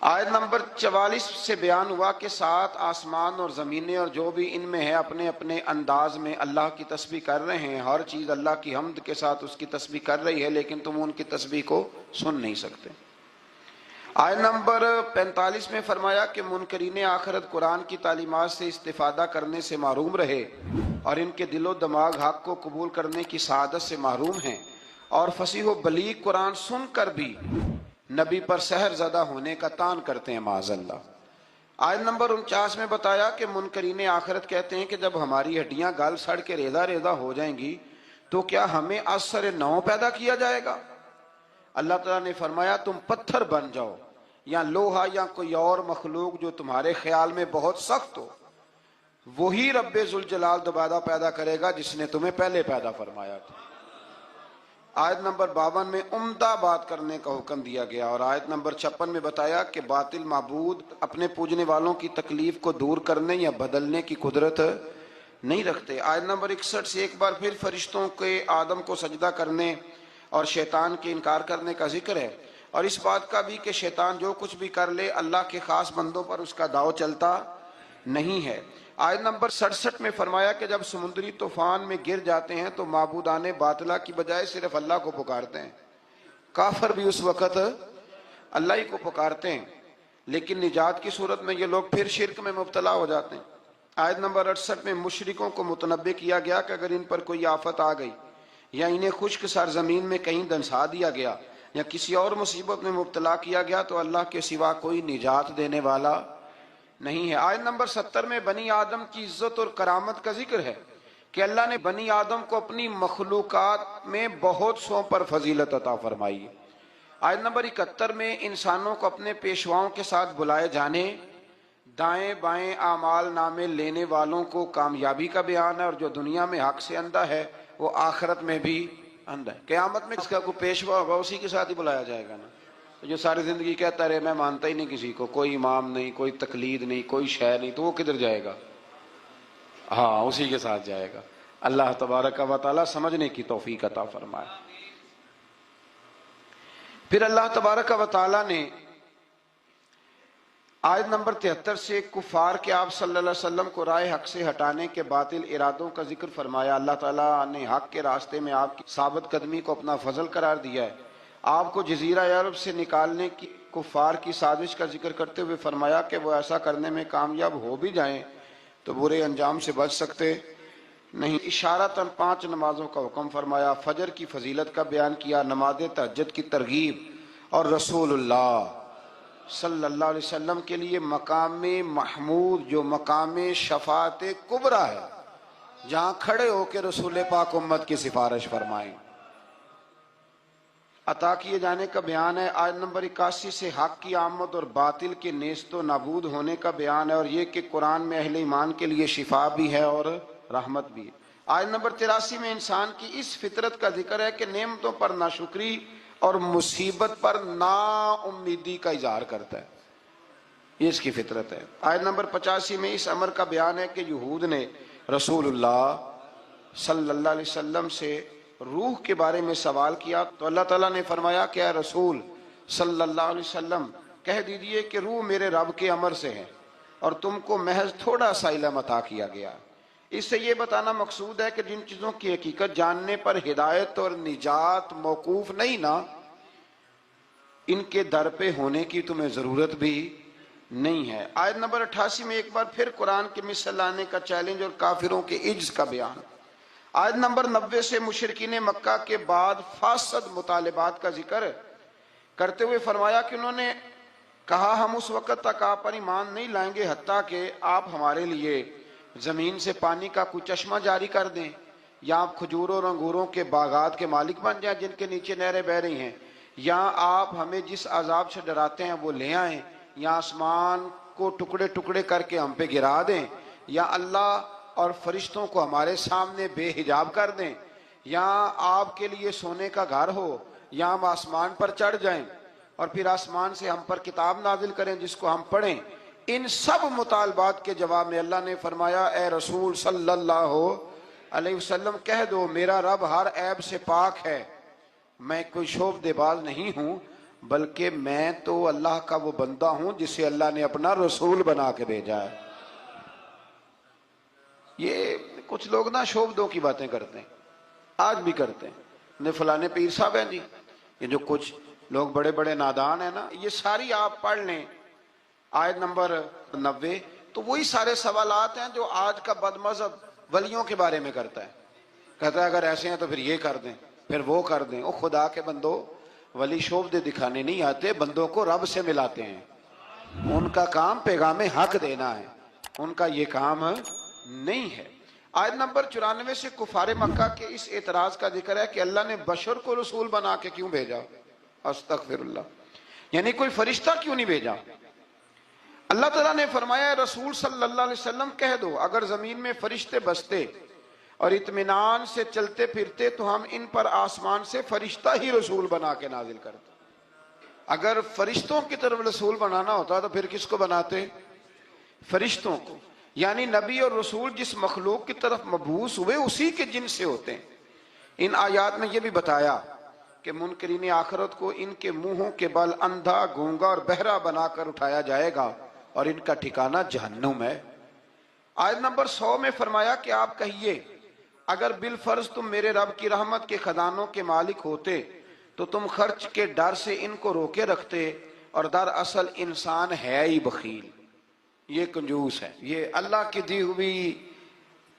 آیت نمبر 44 سے بیان ہوا کہ 7 آسمان اور زمینیں اور جو بھی ان میں ہے اپنے اپنے انداز میں اللہ کی تسبیح کر رہے ہیں، ہر چیز اللہ کی حمد کے ساتھ اس کی تسبیح کر رہی ہے، لیکن تم ان کی تسبیح کو سن نہیں سکتے۔ آیت نمبر 45 میں فرمایا کہ منکرین آخرت قرآن کی تعلیمات سے استفادہ کرنے سے محروم رہے اور ان کے دل و دماغ حق کو قبول کرنے کی سعادت سے محروم ہیں، اور فصیح و بلیغ قرآن سن کر بھی نبی پر سحر زدہ ہونے کا تان کرتے ہیں معاذ اللہ۔ آیت نمبر 49 میں بتایا کہ منکرین آخرت کہتے ہیں کہ جب ہماری ہڈیاں گل سڑ کے ریزہ ریزہ ہو جائیں گی تو کیا ہمیں از سر نو پیدا کیا جائے گا؟ اللہ تعالیٰ نے فرمایا تم پتھر بن جاؤ، یا لوہا یا کوئی اور مخلوق جو تمہارے خیال میں بہت سخت ہو، وہی رب ذوالجلال دوبارہ پیدا کرے گا جس نے تمہیں پہلے پیدا فرمایا تھا۔ آیت نمبر 52 میں عمدہ بات کرنے کا حکم دیا گیا، اور آیت نمبر 56 میں بتایا کہ باطل معبود اپنے پوجنے والوں کی تکلیف کو دور کرنے یا بدلنے کی قدرت نہیں رکھتے۔ آیت نمبر 61 سے ایک بار پھر فرشتوں کے آدم کو سجدہ کرنے اور شیطان کے انکار کرنے کا ذکر ہے، اور اس بات کا بھی کہ شیطان جو کچھ بھی کر لے اللہ کے خاص بندوں پر اس کا داؤ چلتا نہیں ہے۔ آیت نمبر 67 میں فرمایا کہ جب سمندری طوفان میں گر جاتے ہیں تو معبودان باطلہ کی بجائے صرف اللہ کو پکارتے ہیں۔ کافر بھی اس وقت اللہ ہی کو پکارتے ہیں، لیکن نجات کی صورت میں یہ لوگ پھر شرک میں مبتلا ہو جاتے ہیں۔ آیت نمبر 68 میں مشرکوں کو متنبہ کیا گیا کہ اگر ان پر کوئی آفت آ گئی یا انہیں خشک سرزمین میں کہیں دنسا دیا گیا یا کسی اور مصیبت میں مبتلا کیا گیا تو اللہ کے سوا کوئی نجات دینے والا نہیں ہے۔ آیت نمبر 70 میں بنی آدم کی عزت اور کرامت کا ذکر ہے کہ اللہ نے بنی آدم کو اپنی مخلوقات میں بہت سو پر فضیلت عطا فرمائی ہے۔ آیت نمبر 71 میں انسانوں کو اپنے پیشواؤں کے ساتھ بلائے جانے، دائیں بائیں اعمال نامے لینے والوں کو کامیابی کا بیان ہے، اور جو دنیا میں حق سے اندھا ہے وہ آخرت میں بھی اندھا ہے۔ قیامت میں اس کا کوئی پیشوا ہوگا اسی کے ساتھ ہی بلایا جائے گا نا۔ جو ساری زندگی کہتا رہے میں مانتا ہی نہیں کسی کو، کوئی امام نہیں، کوئی تقلید نہیں، کوئی شے نہیں، تو وہ کدھر جائے گا؟ ہاں اسی کے ساتھ جائے گا۔ اللہ تبارک و تعالیٰ سمجھنے کی توفیق عطا فرمائے۔ پھر اللہ تبارک و تعالیٰ نے آیت نمبر 73 سے کفار کے آپ صلی اللہ علیہ وسلم کو رائے حق سے ہٹانے کے باطل ارادوں کا ذکر فرمایا۔ اللہ تعالیٰ نے حق کے راستے میں آپ کی ثابت قدمی کو اپنا فضل قرار دیا ہے۔ آپ کو جزیرہ عرب سے نکالنے کی کفار کی سازش کا ذکر کرتے ہوئے فرمایا کہ وہ ایسا کرنے میں کامیاب ہو بھی جائیں تو برے انجام سے بچ سکتے نہیں۔ اشارتاً 5 نمازوں کا حکم فرمایا، فجر کی فضیلت کا بیان کیا، نماز تہجد کی ترغیب، اور رسول اللہ صلی اللہ علیہ وسلم کے لیے مقام محمود جو مقام شفاعت کبریٰ ہے، جہاں کھڑے ہو کے رسول پاک امت کی سفارش فرمائیں، عطا کیے جانے کا بیان ہے۔ آیت نمبر 81 سے حق کی آمد اور باطل کے نیست و نابود ہونے کا بیان ہے، اور یہ کہ قرآن میں اہل ایمان کے لیے شفا بھی ہے اور رحمت بھی ہے۔ آیت نمبر 83 میں انسان کی اس فطرت کا ذکر ہے کہ نعمتوں پر ناشکری اور مصیبت پر نا امیدی کا اظہار کرتا ہے، یہ اس کی فطرت ہے۔ آیت نمبر 85 میں اس امر کا بیان ہے کہ یہود نے رسول اللہ صلی اللہ علیہ وسلم سے روح کے بارے میں سوال کیا تو اللہ تعالیٰ نے فرمایا کہ اے رسول صلی اللہ علیہ وسلم کہہ دیجئے کہ روح میرے رب کے امر سے ہے، اور تم کو محض تھوڑا سا علم عطا کیا گیا۔ اس سے یہ بتانا مقصود ہے کہ جن چیزوں کی حقیقت جاننے پر ہدایت اور نجات موقوف نہیں نا، ان کے در پہ ہونے کی تمہیں ضرورت بھی نہیں ہے۔ آیت نمبر 88 میں ایک بار پھر قرآن کے مثل لانے کا چیلنج اور کافروں کے عجز کا بیان۔ آیت نمبر 90 سے مشرکین مکہ کے بعد فاسد مطالبات کا ذکر کرتے ہوئے فرمایا کہ انہوں نے کہا ہم اس وقت تک آپ پر ایمان نہیں لائیں گے حتیٰ کہ آپ ہمارے لیے زمین سے پانی کا کوئی چشمہ جاری کر دیں، یا آپ کھجوروں اور انگوروں کے باغات کے مالک بن جائیں جن کے نیچے نہریں بہہ رہی ہیں، یا آپ ہمیں جس عذاب سے ڈراتے ہیں وہ لے آئیں، یا آسمان کو ٹکڑے ٹکڑے کر کے ہم پہ گرا دیں، یا اللہ اور فرشتوں کو ہمارے سامنے بے حجاب کر دیں، یا آپ کے لیے سونے کا گھر ہو، یا ہم آسمان پر چڑھ جائیں اور پھر آسمان سے ہم پر کتاب نازل کریں جس کو ہم پڑھیں۔ ان سب مطالبات کے جواب میں اللہ نے فرمایا اے رسول صلی اللہ علیہ وسلم کہہ دو میرا رب ہر عیب سے پاک ہے، میں کوئی شعبہ دے باز نہیں ہوں، بلکہ میں تو اللہ کا وہ بندہ ہوں جسے اللہ نے اپنا رسول بنا کے بھیجا ہے۔ یہ کچھ لوگ نا شعبدوں کی باتیں کرتے ہیں، آج بھی کرتے ہیں، فلانے پیر صاحب ہیں جی، یہ جو کچھ لوگ بڑے بڑے نادان ہیں نا، یہ ساری آپ پڑھ لیں آیت نمبر 90، تو وہی سارے سوالات ہیں جو آج کا بد مذہب ولیوں کے بارے میں کرتا ہے، کہتا ہے اگر ایسے ہیں تو پھر یہ کر دیں پھر وہ کر دیں۔ او خدا کے بندو، ولی شعبدے دکھانے نہیں آتے، بندوں کو رب سے ملاتے ہیں، ان کا کام پیغام حق دینا ہے، ان کا یہ کام نہیں ہے۔ آیت نمبر 94 سے کفار مکہ کے اس اعتراض کا ذکر ہے کہ اللہ نے بشر کو رسول بنا کے کیوں بھیجا، استغفر اللہ۔ یعنی کوئی فرشتہ کیوں نہیں بھیجا؟ اللہ تعالیٰ نے فرمایا رسول صلی اللہ علیہ وسلم کہہ دو اگر زمین میں فرشتے بستے اور اطمینان سے چلتے پھرتے تو ہم ان پر آسمان سے فرشتہ ہی رسول بنا کے نازل کرتے۔ اگر فرشتوں کی طرف رسول بنانا ہوتا تو پھر کس کو بناتے؟ فرشتوں کو۔ یعنی نبی اور رسول جس مخلوق کی طرف مبعوث ہوئے اسی کے جن سے ہوتے ہیں۔ ان آیات میں یہ بھی بتایا کہ منکرین آخرت کو ان کے منہوں کے بل اندھا، گونگا اور بہرا بنا کر اٹھایا جائے گا اور ان کا ٹھکانہ جہنم ہے۔ آیت نمبر 100 میں فرمایا کہ آپ کہیے اگر بالفرض تم میرے رب کی رحمت کے خزانوں کے مالک ہوتے تو تم خرچ کے ڈر سے ان کو روکے رکھتے، اور دراصل انسان ہے ہی بخیل، یہ کنجوس ہے، یہ اللہ کی دی ہوئی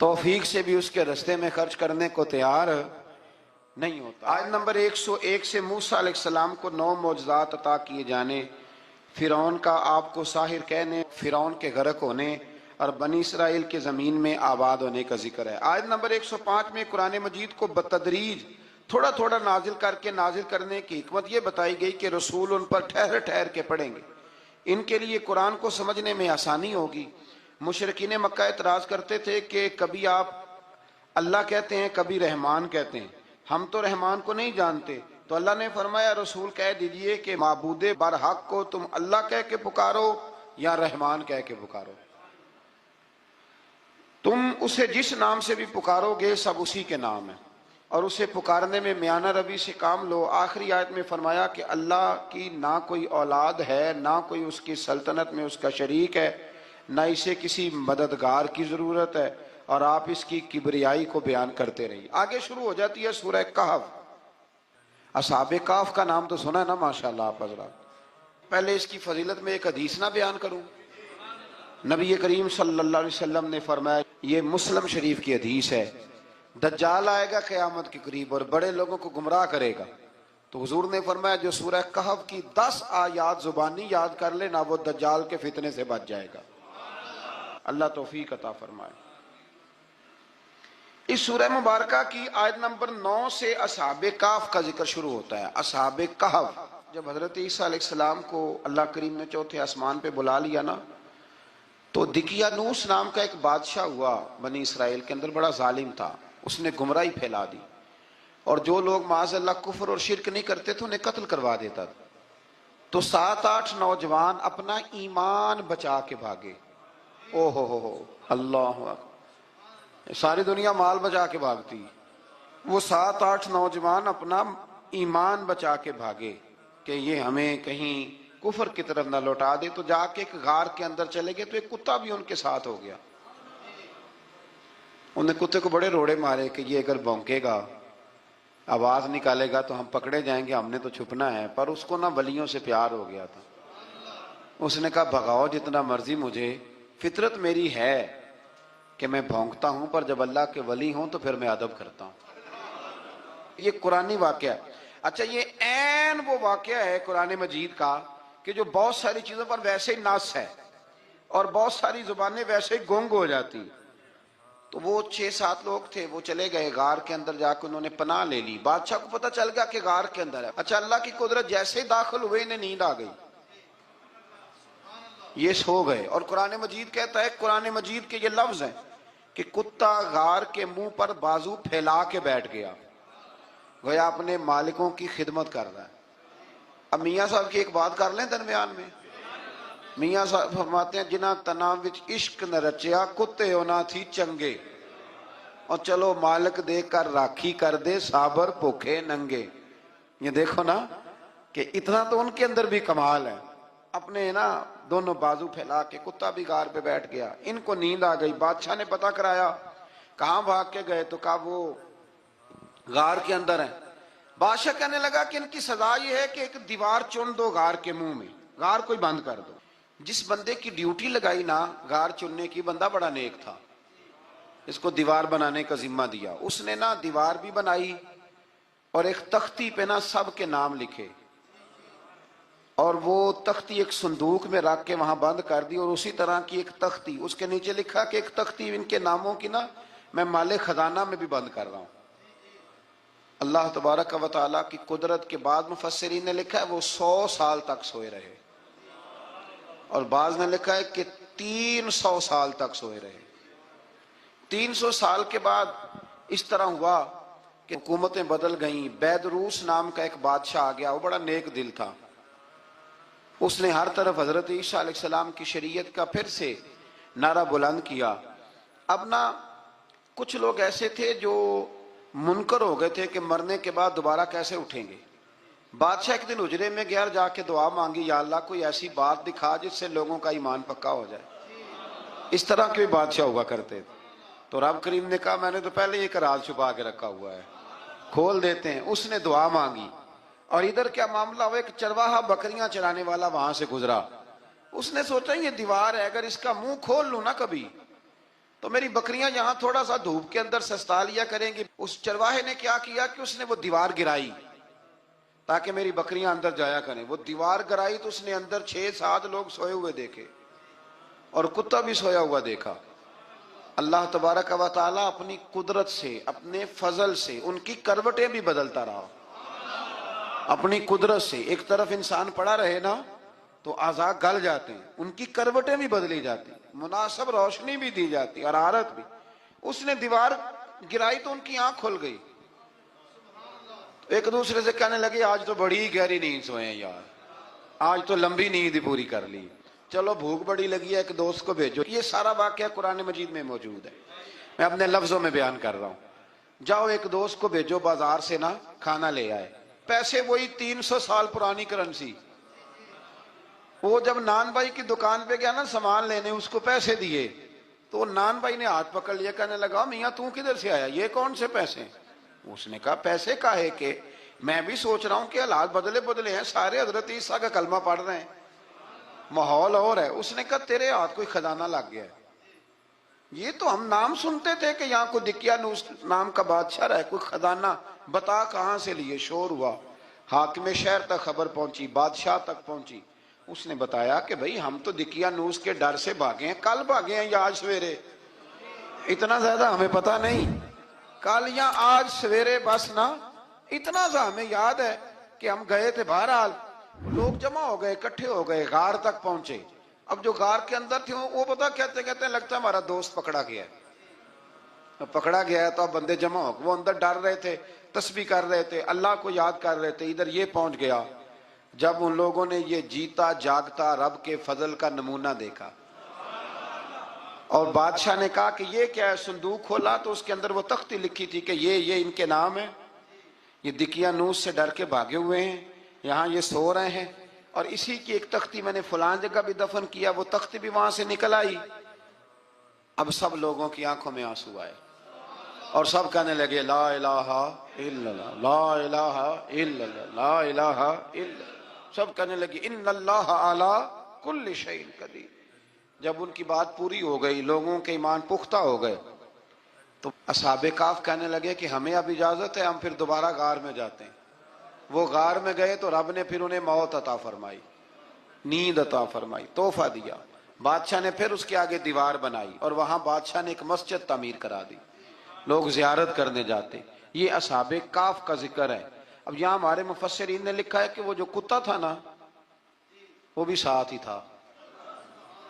توفیق سے بھی اس کے رستے میں خرچ کرنے کو تیار نہیں ہوتا۔ آیت نمبر 101 سے موسیٰ علیہ السلام کو 9 معجزات عطا کیے جانے، فرعون کا آپ کو ساحر کہنے، فرعون کے غرق ہونے اور بنی اسرائیل کے زمین میں آباد ہونے کا ذکر ہے۔ آیت نمبر 105 میں قرآن مجید کو بتدریج تھوڑا تھوڑا نازل کر کے نازل کرنے کی حکمت یہ بتائی گئی کہ رسول ان پر ٹھہر ٹھہر کے پڑھیں گے، ان کے لیے قرآن کو سمجھنے میں آسانی ہوگی۔ مشرکین مکہ اعتراض کرتے تھے کہ کبھی آپ اللہ کہتے ہیں کبھی رحمان کہتے ہیں، ہم تو رحمان کو نہیں جانتے، تو اللہ نے فرمایا رسول کہہ دیجئے کہ معبود برحق کو تم اللہ کہہ کے پکارو یا رحمان کہہ کے پکارو، تم اسے جس نام سے بھی پکارو گے سب اسی کے نام ہیں، اور اسے پکارنے میں میانہ روی سے کام لو۔ آخری آیت میں فرمایا کہ اللہ کی نہ کوئی اولاد ہے، نہ کوئی اس کی سلطنت میں اس کا شریک ہے، نہ اسے کسی مددگار کی ضرورت ہے، اور آپ اس کی کبریائی کو بیان کرتے رہیے۔ آگے شروع ہو جاتی ہے سورہ کہف۔ اصحاب کہف کا نام تو سنا ہے نا ماشاءاللہ آپ حضرات۔ پہلے اس کی فضیلت میں ایک حدیث نہ بیان کروں؟ نبی کریم صلی اللہ علیہ وسلم نے فرمایا، یہ مسلم شریف کی حدیث ہے، دجال آئے گا قیامت کے قریب اور بڑے لوگوں کو گمراہ کرے گا، تو حضور نے فرمایا جو سورہ کہف کی 10 آیات زبانی یاد کر لے نہ وہ دجال کے فتنے سے بچ جائے گا۔ اللہ توفیق عطا فرمائے۔ اس سورہ مبارکہ کی آیت نمبر 9 سے اصحاب کہف کا ذکر شروع ہوتا ہے۔ اصحاب کہف، جب حضرت عیسیٰ علیہ السلام کو اللہ کریم نے چوتھے آسمان پہ بلا لیا نا، تو دقیانوس نام کا ایک بادشاہ ہوا بنی اسرائیل کے اندر، بڑا ظالم تھا، اس نے گمراہی پھیلا دی، اور جو لوگ معاذ اللہ کفر اور شرک نہیں کرتے تھے انہیں قتل کروا دیتا تھا۔ تو 7-8 نوجوان اپنا ایمان بچا کے بھاگے۔ او ہو اللہ اکبر، ساری دنیا مال بچا کے بھاگتی، وہ 7-8 نوجوان اپنا ایمان بچا کے بھاگے کہ یہ ہمیں کہیں کفر کی طرف نہ لوٹا دے، تو جا کے ایک غار کے اندر چلے گئے، تو ایک کتا بھی ان کے ساتھ ہو گیا۔ انہیں کتے کو بڑے روڑے مارے کہ یہ اگر بھونکے گا، آواز نکالے گا تو ہم پکڑے جائیں گے، ہم نے تو چھپنا ہے، پر اس کو نہ ولیوں سے پیار ہو گیا تھا۔ اس نے کہا بھگاؤ جتنا مرضی مجھے، فطرت میری ہے کہ میں بھونکتا ہوں، پر جب اللہ کے ولی ہوں تو پھر میں ادب کرتا ہوں۔ یہ قرآنی واقعہ ہے۔ اچھا، یہ عین وہ واقعہ ہے قرآن مجید کا کہ جو بہت ساری چیزوں پر ویسے ہی نص ہے اور بہت ساری زبانیں ویسے ہی گنگ ہو جاتی۔ تو وہ 6-7 لوگ تھے، وہ چلے گئے غار کے اندر، جا کے انہوں نے پناہ لے لی۔ بادشاہ کو پتہ چل گیا کہ غار کے اندر ہے۔ اچھا، اللہ کی قدرت، جیسے ہی داخل ہوئے انہیں نیند آ گئی، یہ سو گئے۔ اور قرآن مجید کہتا ہے، قرآن مجید کے یہ لفظ ہیں کہ کتا غار کے منہ پر بازو پھیلا کے بیٹھ گیا، گویا اپنے مالکوں کی خدمت کر رہا ہے۔ اب میاں صاحب کی ایک بات کر لیں درمیان میں۔ میاں صاحب فرماتے ہیں جنہ تنا وچ عشق نہ رچیا، کتے ہونا تھی چنگے، اور چلو مالک دے کر راکھی کر دے، صابر بھوکے ننگے۔ یہ دیکھو نا کہ اتنا تو ان کے اندر بھی کمال ہے، اپنے نا دونوں بازو پھیلا کے، کتا بھی غار پہ بیٹھ گیا۔ ان کو نیند آ گئی، بادشاہ نے پتہ کرایا کہاں بھاگ کے گئے، تو کہا وہ غار کے اندر ہیں۔ بادشاہ کہنے لگا کہ ان کی سزا یہ ہے کہ ایک دیوار چن دو غار کے منہ میں، غار کوئی بند کر دو۔ جس بندے کی ڈیوٹی لگائی نا غار چننے کی، بندہ بڑا نیک تھا، اس کو دیوار بنانے کا ذمہ دیا، اس نے نا دیوار بھی بنائی اور ایک تختی پہ نا سب کے نام لکھے، اور وہ تختی ایک صندوق میں رکھ کے وہاں بند کر دی، اور اسی طرح کی ایک تختی اس کے نیچے لکھا کہ ایک تختی ان کے ناموں کی نا میں مال خزانہ میں بھی بند کر رہا ہوں۔ اللہ تبارک و تعالیٰ کی قدرت کے بعد مفسرین نے لکھا ہے وہ 100 سال تک سوئے رہے، اور بعض نے لکھا ہے کہ 300 سال تک سوئے رہے۔ 300 سال کے بعد اس طرح ہوا کہ حکومتیں بدل گئیں۔ بیدروس نام کا ایک بادشاہ آ گیا، وہ بڑا نیک دل تھا، اس نے ہر طرف حضرت عیسیٰ علیہ السلام کی شریعت کا پھر سے نعرہ بلند کیا۔ اب نہ کچھ لوگ ایسے تھے جو منکر ہو گئے تھے کہ مرنے کے بعد دوبارہ کیسے اٹھیں گے۔ بادشاہ ایک دن اجرے میں گیا، جا کے دعا مانگی، یا اللہ کوئی ایسی بات دکھا جس سے لوگوں کا ایمان پکا ہو جائے۔ اس طرح کے بھی بادشاہ ہوا کرتے تھے۔ تو رب کریم نے کہا میں نے تو پہلے ایک راز چھپا کے رکھا ہوا ہے، کھول دیتے ہیں۔ اس نے دعا مانگی، اور ادھر کیا معاملہ ہوا، ایک چرواہا بکریاں چرانے والا وہاں سے گزرا۔ اس نے سوچا یہ دیوار ہے، اگر اس کا منہ کھول لوں نا کبھی تو میری بکریاں یہاں تھوڑا سا دھوپ کے اندر سستا لیا کریں گی۔ اس چرواہے نے کیا کیا کہ اس نے وہ دیوار گرائی تاکہ میری بکریاں اندر جایا کریں۔ وہ دیوار گرائی تو اس نے اندر 6-7 لوگ سوئے ہوئے دیکھے، اور کتا بھی سویا ہوا دیکھا۔ اللہ تبارک و تعالیٰ اپنی قدرت سے، اپنے فضل سے ان کی کروٹیں بھی بدلتا رہا۔ اپنی قدرت سے ایک طرف انسان پڑا رہے نا تو اعضاء گل جاتے ہیں، ان کی کروٹیں بھی بدلی جاتی، مناسب روشنی بھی دی جاتی، حرارت بھی۔ اس نے دیوار گرائی تو ان کی آنکھ کھل گئی، ایک دوسرے سے کہنے لگے آج تو بڑی گہری نیند سوئے ہیں یار، آج تو لمبی نیند پوری کر لی، چلو بھوک بڑی لگی ہے ایک دوست کو بھیجو۔ یہ سارا واقعہ قرآن مجید میں موجود ہے، میں اپنے لفظوں میں بیان کر رہا ہوں۔ جاؤ ایک دوست کو بھیجو بازار سے نا کھانا لے آئے، پیسے وہی 300 سال پرانی کرنسی۔ وہ جب نان بھائی کی دکان پہ گیا نا سامان لینے، اس کو پیسے دیے تو نان بھائی نے ہاتھ پکڑ لیا، کہنے لگا میاں تو کدھر سے آیا، یہ کون سے پیسے؟ اس نے کہا پیسے کاہے کہ میں بھی سوچ رہا ہوں کہ حالات بدلے ہیں، سارے حضرت عیسیٰ کا کلمہ پڑھ رہے ہیں، ماحول اور ہے۔ اس نے کہا تیرے ہاتھ کوئی خزانہ لگ گیا ہے، یہ تو ہم نام سنتے تھے کہ یہاں کوئی دقیانوس نام کا بادشاہ رہا ہے، کوئی خزانہ، بتا کہاں سے لیے؟ شور ہوا، حاکم شہر تک خبر پہنچی، بادشاہ تک پہنچی۔ اس نے بتایا کہ بھئی ہم تو دقیانوس کے ڈر سے بھاگے ہیں، کل بھاگے ہیں یا آج سویرے، اتنا زیادہ ہمیں پتہ نہیں، کل یا آج سویرے بس نا، اتنا سا ہمیں یاد ہے کہ ہم گئے تھے۔ بہرحال لوگ جمع ہو گئے، اکٹھے ہو گئے، غار تک پہنچے۔ اب جو غار کے اندر تھے وہ پتا کہتے کہتے لگتا ہے ہمارا دوست پکڑا گیا ہے، پکڑا گیا ہے۔ تو اب بندے جمع ہو گئے، وہ اندر ڈر رہے تھے، تسبیح کر رہے تھے، اللہ کو یاد کر رہے تھے۔ ادھر یہ پہنچ گیا جب ان لوگوں نے یہ جیتا جاگتا رب کے فضل کا نمونہ دیکھا، اور بادشاہ نے کہا کہ یہ کیا ہے؟ صندوق کھولا تو اس کے اندر وہ تختی لکھی تھی کہ یہ ان کے نام ہے، یہ دقیانوس سے ڈر کے بھاگے ہوئے ہیں، یہاں یہ سو رہے ہیں، اور اسی کی ایک تختی میں نے فلان جگہ بھی دفن کیا، وہ تختی بھی وہاں سے نکل آئی۔ اب سب لوگوں کی آنکھوں میں آنسو آئے، اور سب کہنے لگے لا الہ الا اللہ، لا الہ الا اللہ، لا الہ الا اللہ۔ سب کہنے لگے ان اللہ علی کل شیء قدیر۔ جب ان کی بات پوری ہو گئی، لوگوں کے ایمان پختہ ہو گئے، تو اصحاب کہف کہنے لگے کہ ہمیں اب اجازت ہے، ہم پھر دوبارہ غار میں جاتے ہیں۔ وہ غار میں گئے تو رب نے پھر انہیں موت عطا فرمائی، نیند عطا فرمائی، تحفہ دیا۔ بادشاہ نے پھر اس کے آگے دیوار بنائی، اور وہاں بادشاہ نے ایک مسجد تعمیر کرا دی، لوگ زیارت کرنے جاتے۔ یہ اصحاب کہف کا ذکر ہے۔ اب یہاں ہمارے مفسرین نے لکھا ہے کہ وہ جو کتا تھا نا وہ بھی ساتھ ہی تھا۔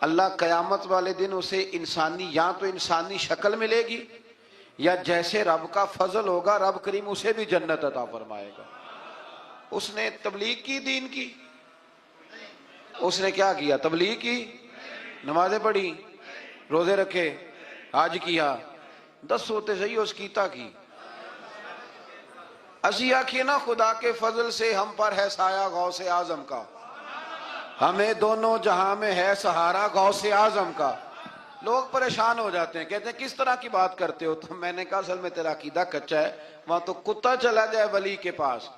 اللہ قیامت والے دن اسے انسانی، یا تو انسانی شکل ملے گی، یا جیسے رب کا فضل ہوگا رب کریم اسے بھی جنت عطا فرمائے گا۔ اس نے تبلیغ کی، دین کی، اس نے کیا کیا؟ تبلیغ کی، نمازیں پڑھی، روزے رکھے، حج کیا، 10 ہوتے صحیح اس کیتا کی۔ اسی آنکھیں نا خدا کے فضل سے ہم پر ہے سایہ غوث اعظم کا، ہمیں دونوں جہاں میں ہے سہارا غوث اعظم کا۔ لوگ پریشان ہو جاتے ہیں، کہتے ہیں کس طرح کی بات کرتے ہو؟ تو میں نے کہا اصل میں تیرا عقیدہ کچا ہے، وہاں تو کتا چلا جائے ولی کے پاس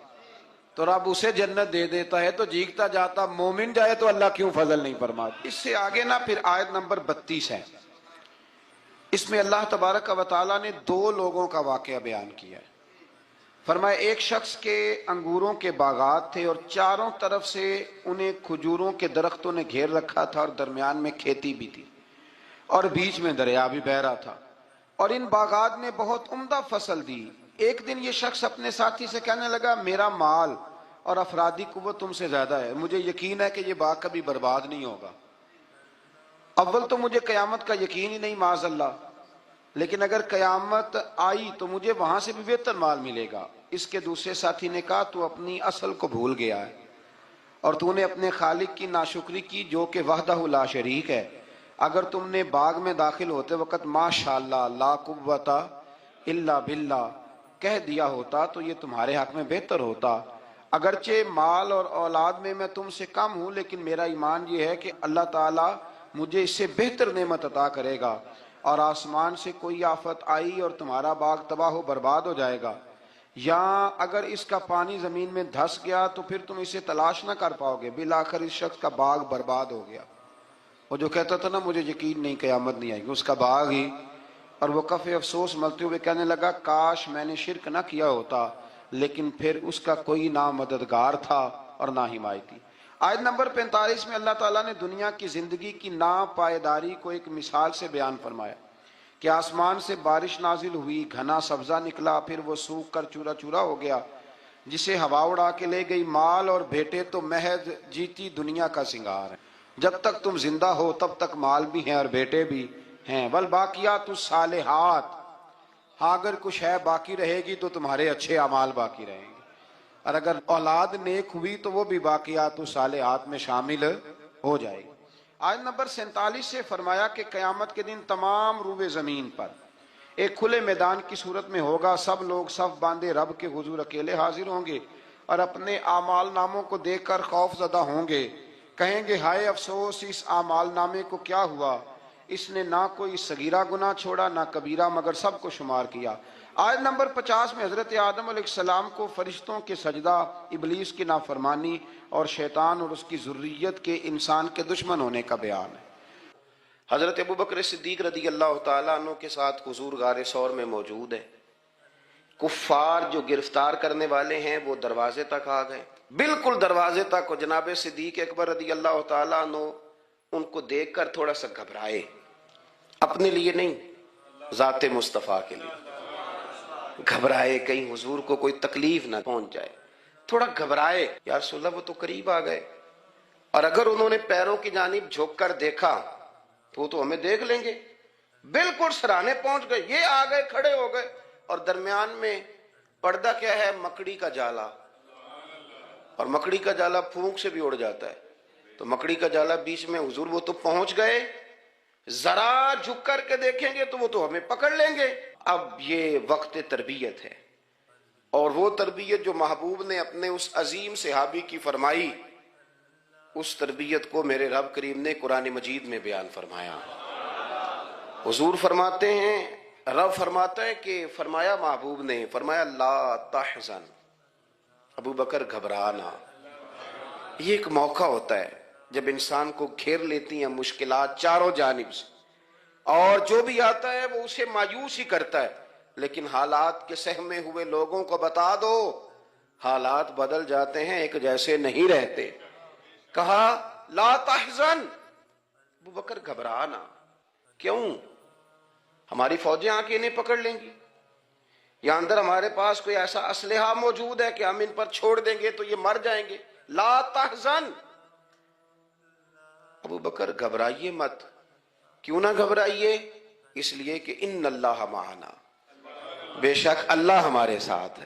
تو رب اسے جنت دے دیتا ہے، تو جیگتا جاتا مومن جائے تو اللہ کیوں فضل نہیں فرماتا؟ اس سے آگے نا پھر آیت نمبر 32 ہے، اس میں اللہ تبارک و تعالیٰ نے 2 لوگوں کا واقعہ بیان کیا ہے۔ فرمایا ایک شخص کے انگوروں کے باغات تھے، اور چاروں طرف سے انہیں کھجوروں کے درختوں نے گھیر رکھا تھا، اور درمیان میں کھیتی بھی تھی، اور بیچ میں دریا بھی بہہ رہا تھا، اور ان باغات نے بہت عمدہ فصل دی، ایک دن یہ شخص اپنے ساتھی سے کہنے لگا میرا مال اور افرادی قوت تم سے زیادہ ہے، مجھے یقین ہے کہ یہ باغ کبھی برباد نہیں ہوگا۔ اول تو مجھے قیامت کا یقین ہی نہیں معاذ اللہ، لیکن اگر قیامت آئی تو مجھے وہاں سے بھی بہتر مال ملے گا۔ اس کے دوسرے ساتھی نے کہا تو اپنی اصل کو بھول گیا ہے اور تو نے اپنے خالق کی ناشکری کی جو کہ وحدہ لا شریک ہے۔ اگر تم نے باغ میں داخل ہوتے وقت ماشاءاللہ لا قوت الا باللہ کہہ دیا ہوتا تو یہ تمہارے حق میں بہتر ہوتا۔ اگرچہ مال اور اولاد میں تم سے کم ہوں، لیکن میرا ایمان یہ ہے کہ اللہ تعالیٰ مجھے اس سے بہتر نعمت عطا کرے گا، اور آسمان سے کوئی آفت آئی اور تمہارا باغ تباہ و برباد ہو جائے گا، یا اگر اس کا پانی زمین میں دھس گیا تو پھر تم اسے تلاش نہ کر پاؤ گے، بالآخر اس شخص کا باغ برباد ہو گیا۔ وہ جو کہتا تھا نا مجھے یقین نہیں قیامت نہیں آئے گی، اس کا باغ ہی، اور وہ کف افسوس ملتے ہوئے کہنے لگا کاش میں نے شرک نہ کیا ہوتا، لیکن پھر اس کا کوئی نہ مددگار تھا اور نہ حمایتی۔ آیت نمبر 45 میں اللہ تعالیٰ نے دنیا کی زندگی کی ناپائیداری کو ایک مثال سے بیان فرمایا کہ آسمان سے بارش نازل ہوئی، گھنا سبزہ نکلا، پھر وہ سوکھ کر چورا چورا ہو گیا، جسے ہوا اڑا کے لے گئی۔ مال اور بیٹے تو محض جیتی دنیا کا سنگار ہے، جب تک تم زندہ ہو تب تک مال بھی ہیں اور بیٹے بھی ہیں۔ والباقیات الصالحات، ہاں اگر کچھ ہے باقی رہے گی تو تمہارے اچھے اعمال باقی رہیں گے، اور اگر اولاد نیک ہوئی تو وہ بھی باقیات الصالحات میں شامل ہو جائے گی۔ آیت نمبر 47 سے فرمایا کہ قیامت کے دن تمام روئے زمین پر ایک کھلے میدان کی صورت میں ہوگا، سب لوگ صف باندھے رب کے حضور اکیلے حاضر ہوں گے اور اپنے اعمال ناموں کو دیکھ کر خوف زدہ ہوں گے، کہیں گے ہائے افسوس اس اعمال نامے کو کیا ہوا، اس نے نہ کوئی صغیرہ گناہ چھوڑا نہ کبیرہ، مگر سب کو شمار کیا۔ آیت نمبر 50 میں حضرت آدم علیہ السلام کو فرشتوں کے سجدہ، ابلیس کی نافرمانی اور شیطان اور اس کی ذریت کے انسان کے دشمن ہونے کا بیان ہے۔ حضرت ابوبکر صدیق رضی اللہ تعالیٰ عنہ کے ساتھ حضور غار ثور میں موجود ہے۔ کفار جو گرفتار کرنے والے ہیں وہ دروازے تک آ گئے، بالکل دروازے تک، اور جناب صدیق اکبر رضی اللہ تعالیٰ عنہ ان کو دیکھ کر تھوڑا سا گھبرائے، اپنے لیے نہیں، ذات مصطفیٰ کے لیے گھبرائے، کہیں حضور کو کوئی تکلیف نہ پہنچ جائے، تھوڑا گھبرائے۔ یا رسول اللہ وہ تو قریب آ گئے، اور اگر انہوں نے پیروں کی جانب جھک کر دیکھا تو ہمیں دیکھ لیں گے، بالکل سرانے پہنچ گئے، یہ آ گئے، کھڑے ہو گئے، اور درمیان میں پردہ کیا ہے؟ مکڑی کا جالا، اور مکڑی کا جالا پھونک سے بھی اڑ جاتا ہے، تو مکڑی کا جالا بیچ میں، حضور وہ تو پہنچ گئے، ذرا جھک کر کے دیکھیں گے تو وہ تو ہمیں پکڑ لیں گے۔ اب یہ وقت تربیت ہے، اور وہ تربیت جو محبوب نے اپنے اس عظیم صحابی کی فرمائی، اس تربیت کو میرے رب کریم نے قرآن مجید میں بیان فرمایا۔ حضور فرماتے ہیں، رب فرماتا ہے کہ فرمایا محبوب نے، فرمایا لا تحزن، ابو بکر گھبرانا۔ یہ ایک موقع ہوتا ہے جب انسان کو گھیر لیتی ہیں مشکلات چاروں جانب سے، اور جو بھی آتا ہے وہ اسے مایوس ہی کرتا ہے، لیکن حالات کے سہمے ہوئے لوگوں کو بتا دو حالات بدل جاتے ہیں، ایک جیسے نہیں رہتے۔ کہا لا تحزن، ابو بکر گھبرانا، کیوں؟ ہماری فوجیں آ کے انہیں پکڑ لیں گی، یا اندر ہمارے پاس کوئی ایسا اسلحہ موجود ہے کہ ہم ان پر چھوڑ دیں گے تو یہ مر جائیں گے۔ لا تحزن، ابو بکر گھبرائیے مت۔ کیوں نہ گھبرائیے؟ اس لیے کہ ان اللہ معنا، بے شک اللہ ہمارے ساتھ ہے۔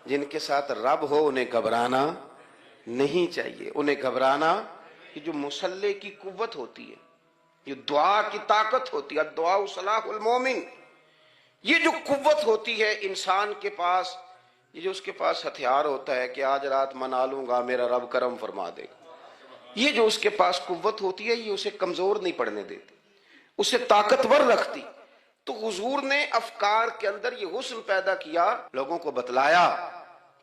جن کے ساتھ رب ہو انہیں گھبرانا نہیں چاہیے، انہیں گھبرانا، یہ جو مسلح کی قوت ہوتی ہے، یہ دعا کی طاقت ہوتی ہے، دعا صلاح المومن، یہ جو قوت ہوتی ہے انسان کے پاس، یہ جو اس کے پاس ہتھیار ہوتا ہے کہ آج رات منا لوں گا میرا رب کرم فرما دے گا، یہ جو اس کے پاس قوت ہوتی ہے یہ اسے کمزور نہیں پڑنے دیتی، اسے طاقتور رکھتی۔ تو حضور نے افکار کے اندر یہ حسن پیدا کیا، لوگوں کو بتلایا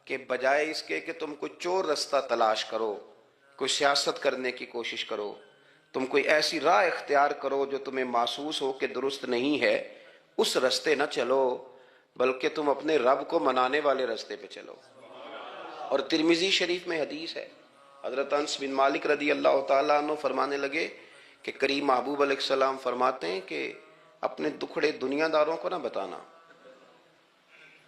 کہ بجائے اس کے کہ تم کوئی چور رستہ تلاش کرو، کوئی سیاست کرنے کی کوشش کرو، تم کوئی ایسی راہ اختیار کرو جو تمہیں محسوس ہو کہ درست نہیں ہے، اس رستے نہ چلو، بلکہ تم اپنے رب کو منانے والے رستے پہ چلو۔ اور ترمذی شریف میں حدیث ہے، حضرت انس بن مالک رضی اللہ تعالیٰ عنہ فرمانے لگے کہ کریم محبوب علیہ السلام فرماتے ہیں کہ اپنے دکھڑے دنیا داروں کو نہ بتانا،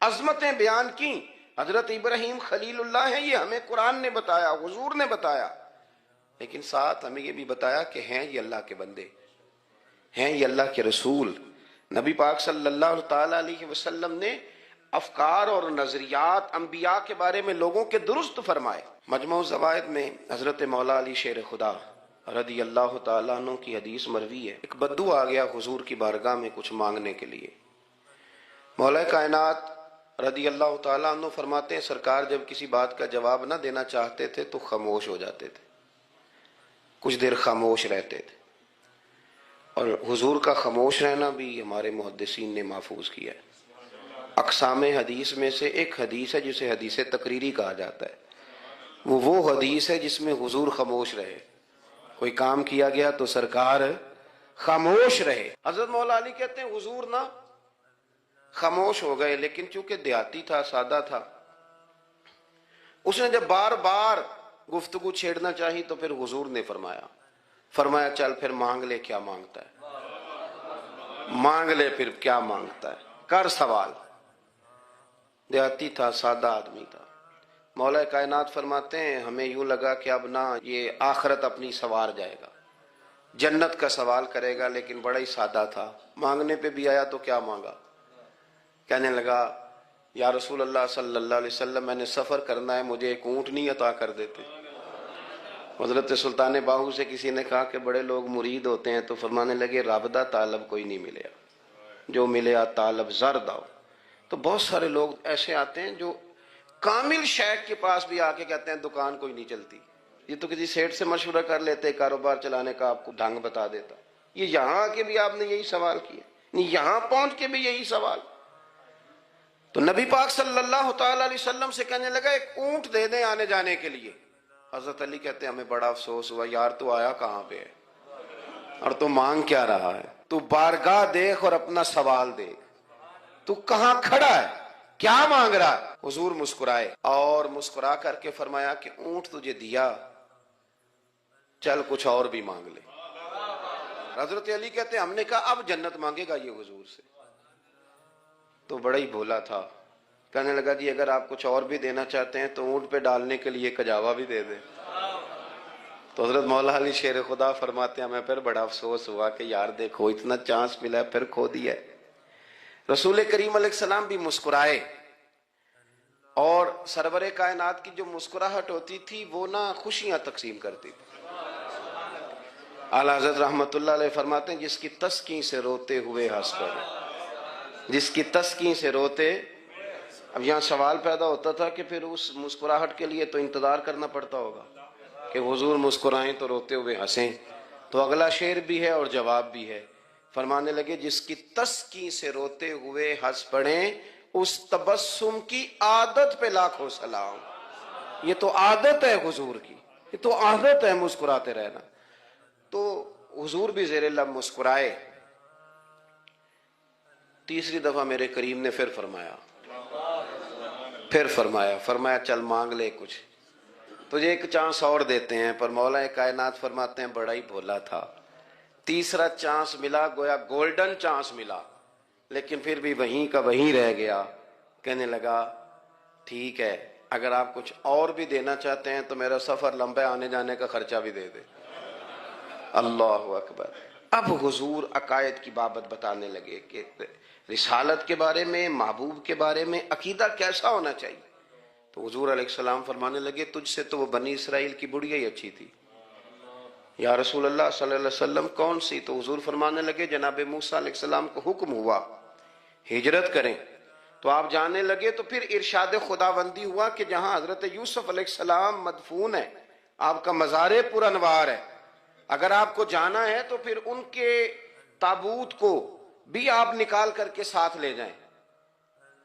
عظمتیں بیان کی. حضرت ابراہیم خلیل اللہ ہیں، یہ ہمیں قرآن نے بتایا، حضور نے بتایا، لیکن ساتھ ہمیں یہ بھی بتایا کہ ہیں یہ اللہ کے بندے، ہیں یہ اللہ کے رسول. نبی پاک صلی اللہ تعالی علیہ وسلم نے افکار اور نظریات انبیاء کے بارے میں لوگوں کے درست فرمائے. مجموع الزوائد میں حضرت مولا علی شیر خدا رضی اللہ تعالیٰ عنہ کی حدیث مروی ہے. ایک بدو آ گیا حضور کی بارگاہ میں کچھ مانگنے کے لیے. مولا کائنات رضی اللہ تعالیٰ عنہ فرماتے ہیں سرکار جب کسی بات کا جواب نہ دینا چاہتے تھے تو خاموش ہو جاتے تھے، کچھ دیر خاموش رہتے تھے. اور حضور کا خاموش رہنا بھی ہمارے محدثین نے محفوظ کیا ہے. اقسام حدیث میں سے ایک حدیث ہے جسے حدیث تقریری کہا جاتا ہے. وہ حدیث ہے جس میں حضور خاموش رہے، کوئی کام کیا گیا تو سرکار خاموش رہے. حضرت مولا علی کہتے ہیں حضور نہ خاموش ہو گئے، لیکن چونکہ دیہاتی تھا، سادہ تھا، اس نے جب بار بار گفتگو چھیڑنا چاہی تو پھر حضور نے فرمایا چل پھر مانگ لے کیا مانگتا ہے، مانگ لے پھر کیا مانگتا ہے، کر سوال. دیہاتی تھا، سادہ آدمی تھا. مولا کائنات فرماتے ہیں ہمیں یوں لگا کہ اب نہ یہ آخرت اپنی سوار جائے گا، جنت کا سوال کرے گا، لیکن بڑا ہی سادہ تھا. مانگنے پہ بھی آیا تو کیا مانگا، کہنے لگا یا رسول اللہ صلی اللہ علیہ وسلم میں نے سفر کرنا ہے، مجھے ایک اونٹنی عطا کر دیتے. حضرت سلطان باہو سے کسی نے کہا کہ بڑے لوگ مرید ہوتے ہیں، تو فرمانے لگے رابطہ طالب کوئی نہیں ملیا، جو ملیا طالب زرد آؤ. تو بہت سارے لوگ ایسے آتے ہیں جو کامل شیخ کے پاس بھی آ کے کہتے ہیں دکان کوئی نہیں چلتی، یہ تو کسی سیٹ سے مشورہ کر لیتے، کاروبار چلانے کا آپ کو ڈھنگ بتا دیتا. یہ یہاں آ کے بھی آپ نے یہی سوال کیا، یہاں پہنچ کے بھی یہی سوال. تو نبی پاک صلی اللہ تعالی علیہ وسلم سے کہنے لگا ایک اونٹ دے دیں آنے جانے کے لیے. حضرت علی کہتے ہیں ہمیں بڑا افسوس ہوا، یار تو آیا کہاں پہ ہے اور تو مانگ کیا رہا ہے، تو بارگاہ دیکھ اور اپنا سوال دیکھ، تو کہاں کھڑا ہے، کیا مانگ رہا ہے. حضور مسکرائے اور مسکرا کر کے فرمایا کہ اونٹ تجھے دیا، چل کچھ اور بھی مانگ لے. حضرت علی کہتے ہیں ہم نے کہا اب جنت مانگے گا یہ حضور سے. تو بڑا ہی بھولا تھا، کہنے لگا جی اگر آپ کچھ اور بھی دینا چاہتے ہیں تو اونٹ پہ ڈالنے کے لیے کجاوا بھی دے دیں. تو حضرت مولا علی شیر خدا فرماتے ہیں ہمیں پھر بڑا افسوس ہوا کہ یار دیکھو اتنا چانس ملا ہے پھر کھو دیا. رسول کریم علیہ السلام بھی مسکرائے، اور سرور کائنات کی جو مسکراہٹ ہوتی تھی وہ نہ خوشیاں تقسیم کرتی تھی. اعلیٰ حضرت رحمت اللہ علیہ فرماتے ہیں جس کی تسکین سے روتے ہوئے ہنس پڑے، جس کی تسکین سے روتے. اب یہاں سوال پیدا ہوتا تھا کہ پھر اس مسکراہٹ کے لیے تو انتظار کرنا پڑتا ہوگا کہ حضور مسکرائیں تو روتے ہوئے ہنسیں. تو اگلا شعر بھی ہے اور جواب بھی ہے. فرمانے لگے جس کی تسکین سے روتے ہوئے ہنس پڑیں اس تبسم کی عادت پہ لاکھوں سلام. یہ تو عادت ہے حضور کی، یہ تو عادت ہے مسکراتے رہنا. تو حضور بھی زیر لب مسکرائے. تیسری دفعہ میرے کریم نے پھر فرمایا چل مانگ لے کچھ، تجھے ایک چانس اور دیتے ہیں. پر مولا کائنات فرماتے ہیں بڑا ہی بھولا تھا، تیسرا چانس ملا، گویا گولڈن چانس ملا، لیکن پھر بھی وہیں کا وہیں رہ گیا. کہنے لگا ٹھیک ہے اگر آپ کچھ اور بھی دینا چاہتے ہیں تو میرا سفر لمبا آنے جانے کا خرچہ بھی دے دے. اللہ اکبر. اب حضور عقائد کی بابت بتانے لگے کہ رسالت کے بارے میں، محبوب کے بارے میں عقیدہ کیسا ہونا چاہیے. تو حضور علیہ السلام فرمانے لگے تجھ سے تو وہ بنی اسرائیل کی بڑھیا ہی اچھی تھی. یا رسول اللہ صلی اللہ علیہ وسلم کون سی؟ تو حضور فرمانے لگے جناب موسیٰ علیہ السلام کو حکم ہوا ہجرت کریں تو آپ جانے لگے. تو پھر ارشاد خداوندی ہوا کہ جہاں حضرت یوسف علیہ السلام مدفون ہے، آپ کا مزار پر انوار ہے، اگر آپ کو جانا ہے تو پھر ان کے تابوت کو بھی آپ نکال کر کے ساتھ لے جائیں.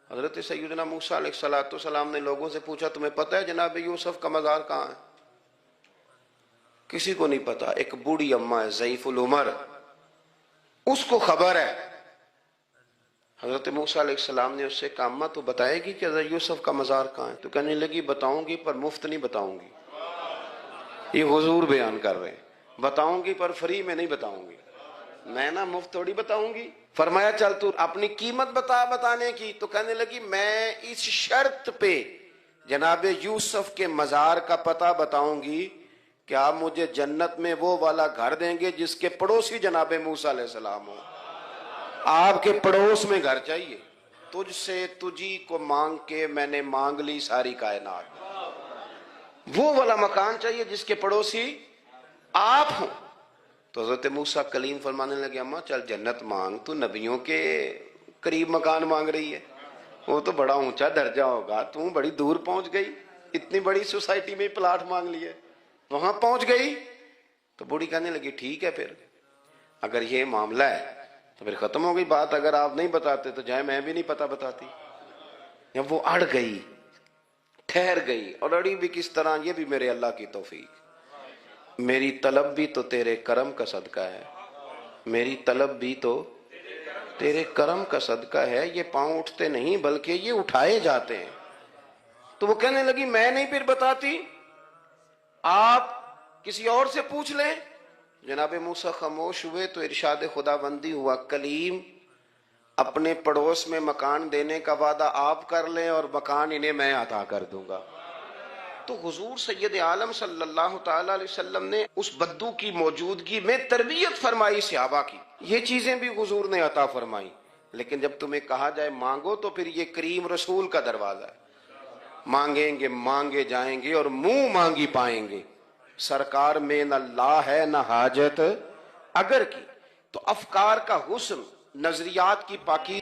حضرت سیدنا موسیٰ علیہ السلام نے لوگوں سے پوچھا تمہیں پتہ ہے جناب یوسف کا مزار کہاں ہے؟ کسی کو نہیں پتا. ایک بوڑھی اماں ہے ضعیف العمر، اس کو خبر ہے. حضرت موسیٰ علیہ السلام نے اس سے کہا اماں تو بتائے گی کہ حضرت یوسف کا مزار کہاں ہے؟ تو کہنے لگی بتاؤں گی پر مفت نہیں بتاؤں گی. یہ حضور بیان کر رہے ہیں، بتاؤں گی پر فری میں نہیں بتاؤں گی. میں نا مفت تھوڑی بتاؤں گی، فرمایا چل تو اپنی قیمت بتا بتانے کی. تو کہنے لگی میں اس شرط پہ جناب یوسف کے مزار کا پتہ بتاؤں گی کہ آپ مجھے جنت میں وہ والا گھر دیں گے جس کے پڑوسی جناب موسیٰ علیہ السلام ہو. آپ کے پڑوس میں گھر چاہیے. تجھ سے تجھی کو مانگ کے میں نے مانگ لی ساری کائنات. وہ والا مکان چاہیے جس کے پڑوسی آپ ہوں. تو حضرت موسیٰ کلیم فرمانے لگے اماں چل جنت مانگ, تو نبیوں کے قریب مکان مانگ رہی ہے, وہ تو بڑا اونچا درجہ ہوگا, تو بڑی دور پہنچ گئی, اتنی بڑی سوسائٹی میں پلاٹ مانگ لیے, وہاں پہنچ گئی. تو بوڑھی کہنے لگی ٹھیک ہے, پھر اگر یہ معاملہ ہے تو پھر ختم ہو گئی بات. اگر آپ نہیں بتاتے تو جائے میں بھی نہیں پتہ بتاتی. یا وہ اڑ گئی, ٹھہر گئی, اور اڑی بھی کس طرح, یہ بھی میرے اللہ کی توفیق. میری طلب بھی تو تیرے کرم کا صدقہ ہے, میری طلب بھی تو تیرے کرم کا صدقہ ہے. یہ پاؤں اٹھتے نہیں بلکہ یہ اٹھائے جاتے ہیں. تو وہ کہنے لگی میں نہیں پھر بتاتی, آپ کسی اور سے پوچھ لیں. جناب موسیٰ خاموش ہوئے تو ارشاد خدا بندی ہوا, کلیم اپنے پڑوس میں مکان دینے کا وعدہ آپ کر لیں اور مکان انہیں میں عطا کر دوں گا. تو حضور سید عالم صلی اللہ تعالی علیہ وسلم نے اس بدو کی موجودگی میں تربیت فرمائی صحابہ کی. یہ چیزیں بھی حضور نے عطا فرمائی. لیکن جب تمہیں کہا جائے مانگو تو پھر یہ کریم رسول کا دروازہ ہے. مانگیں گے مانگے جائیں گے اور منہ مانگی پائیں گے. سرکار میں نہ لا ہے نہ حاجت اگر کی. تو افکار کا حسن, نظریات کی پاکی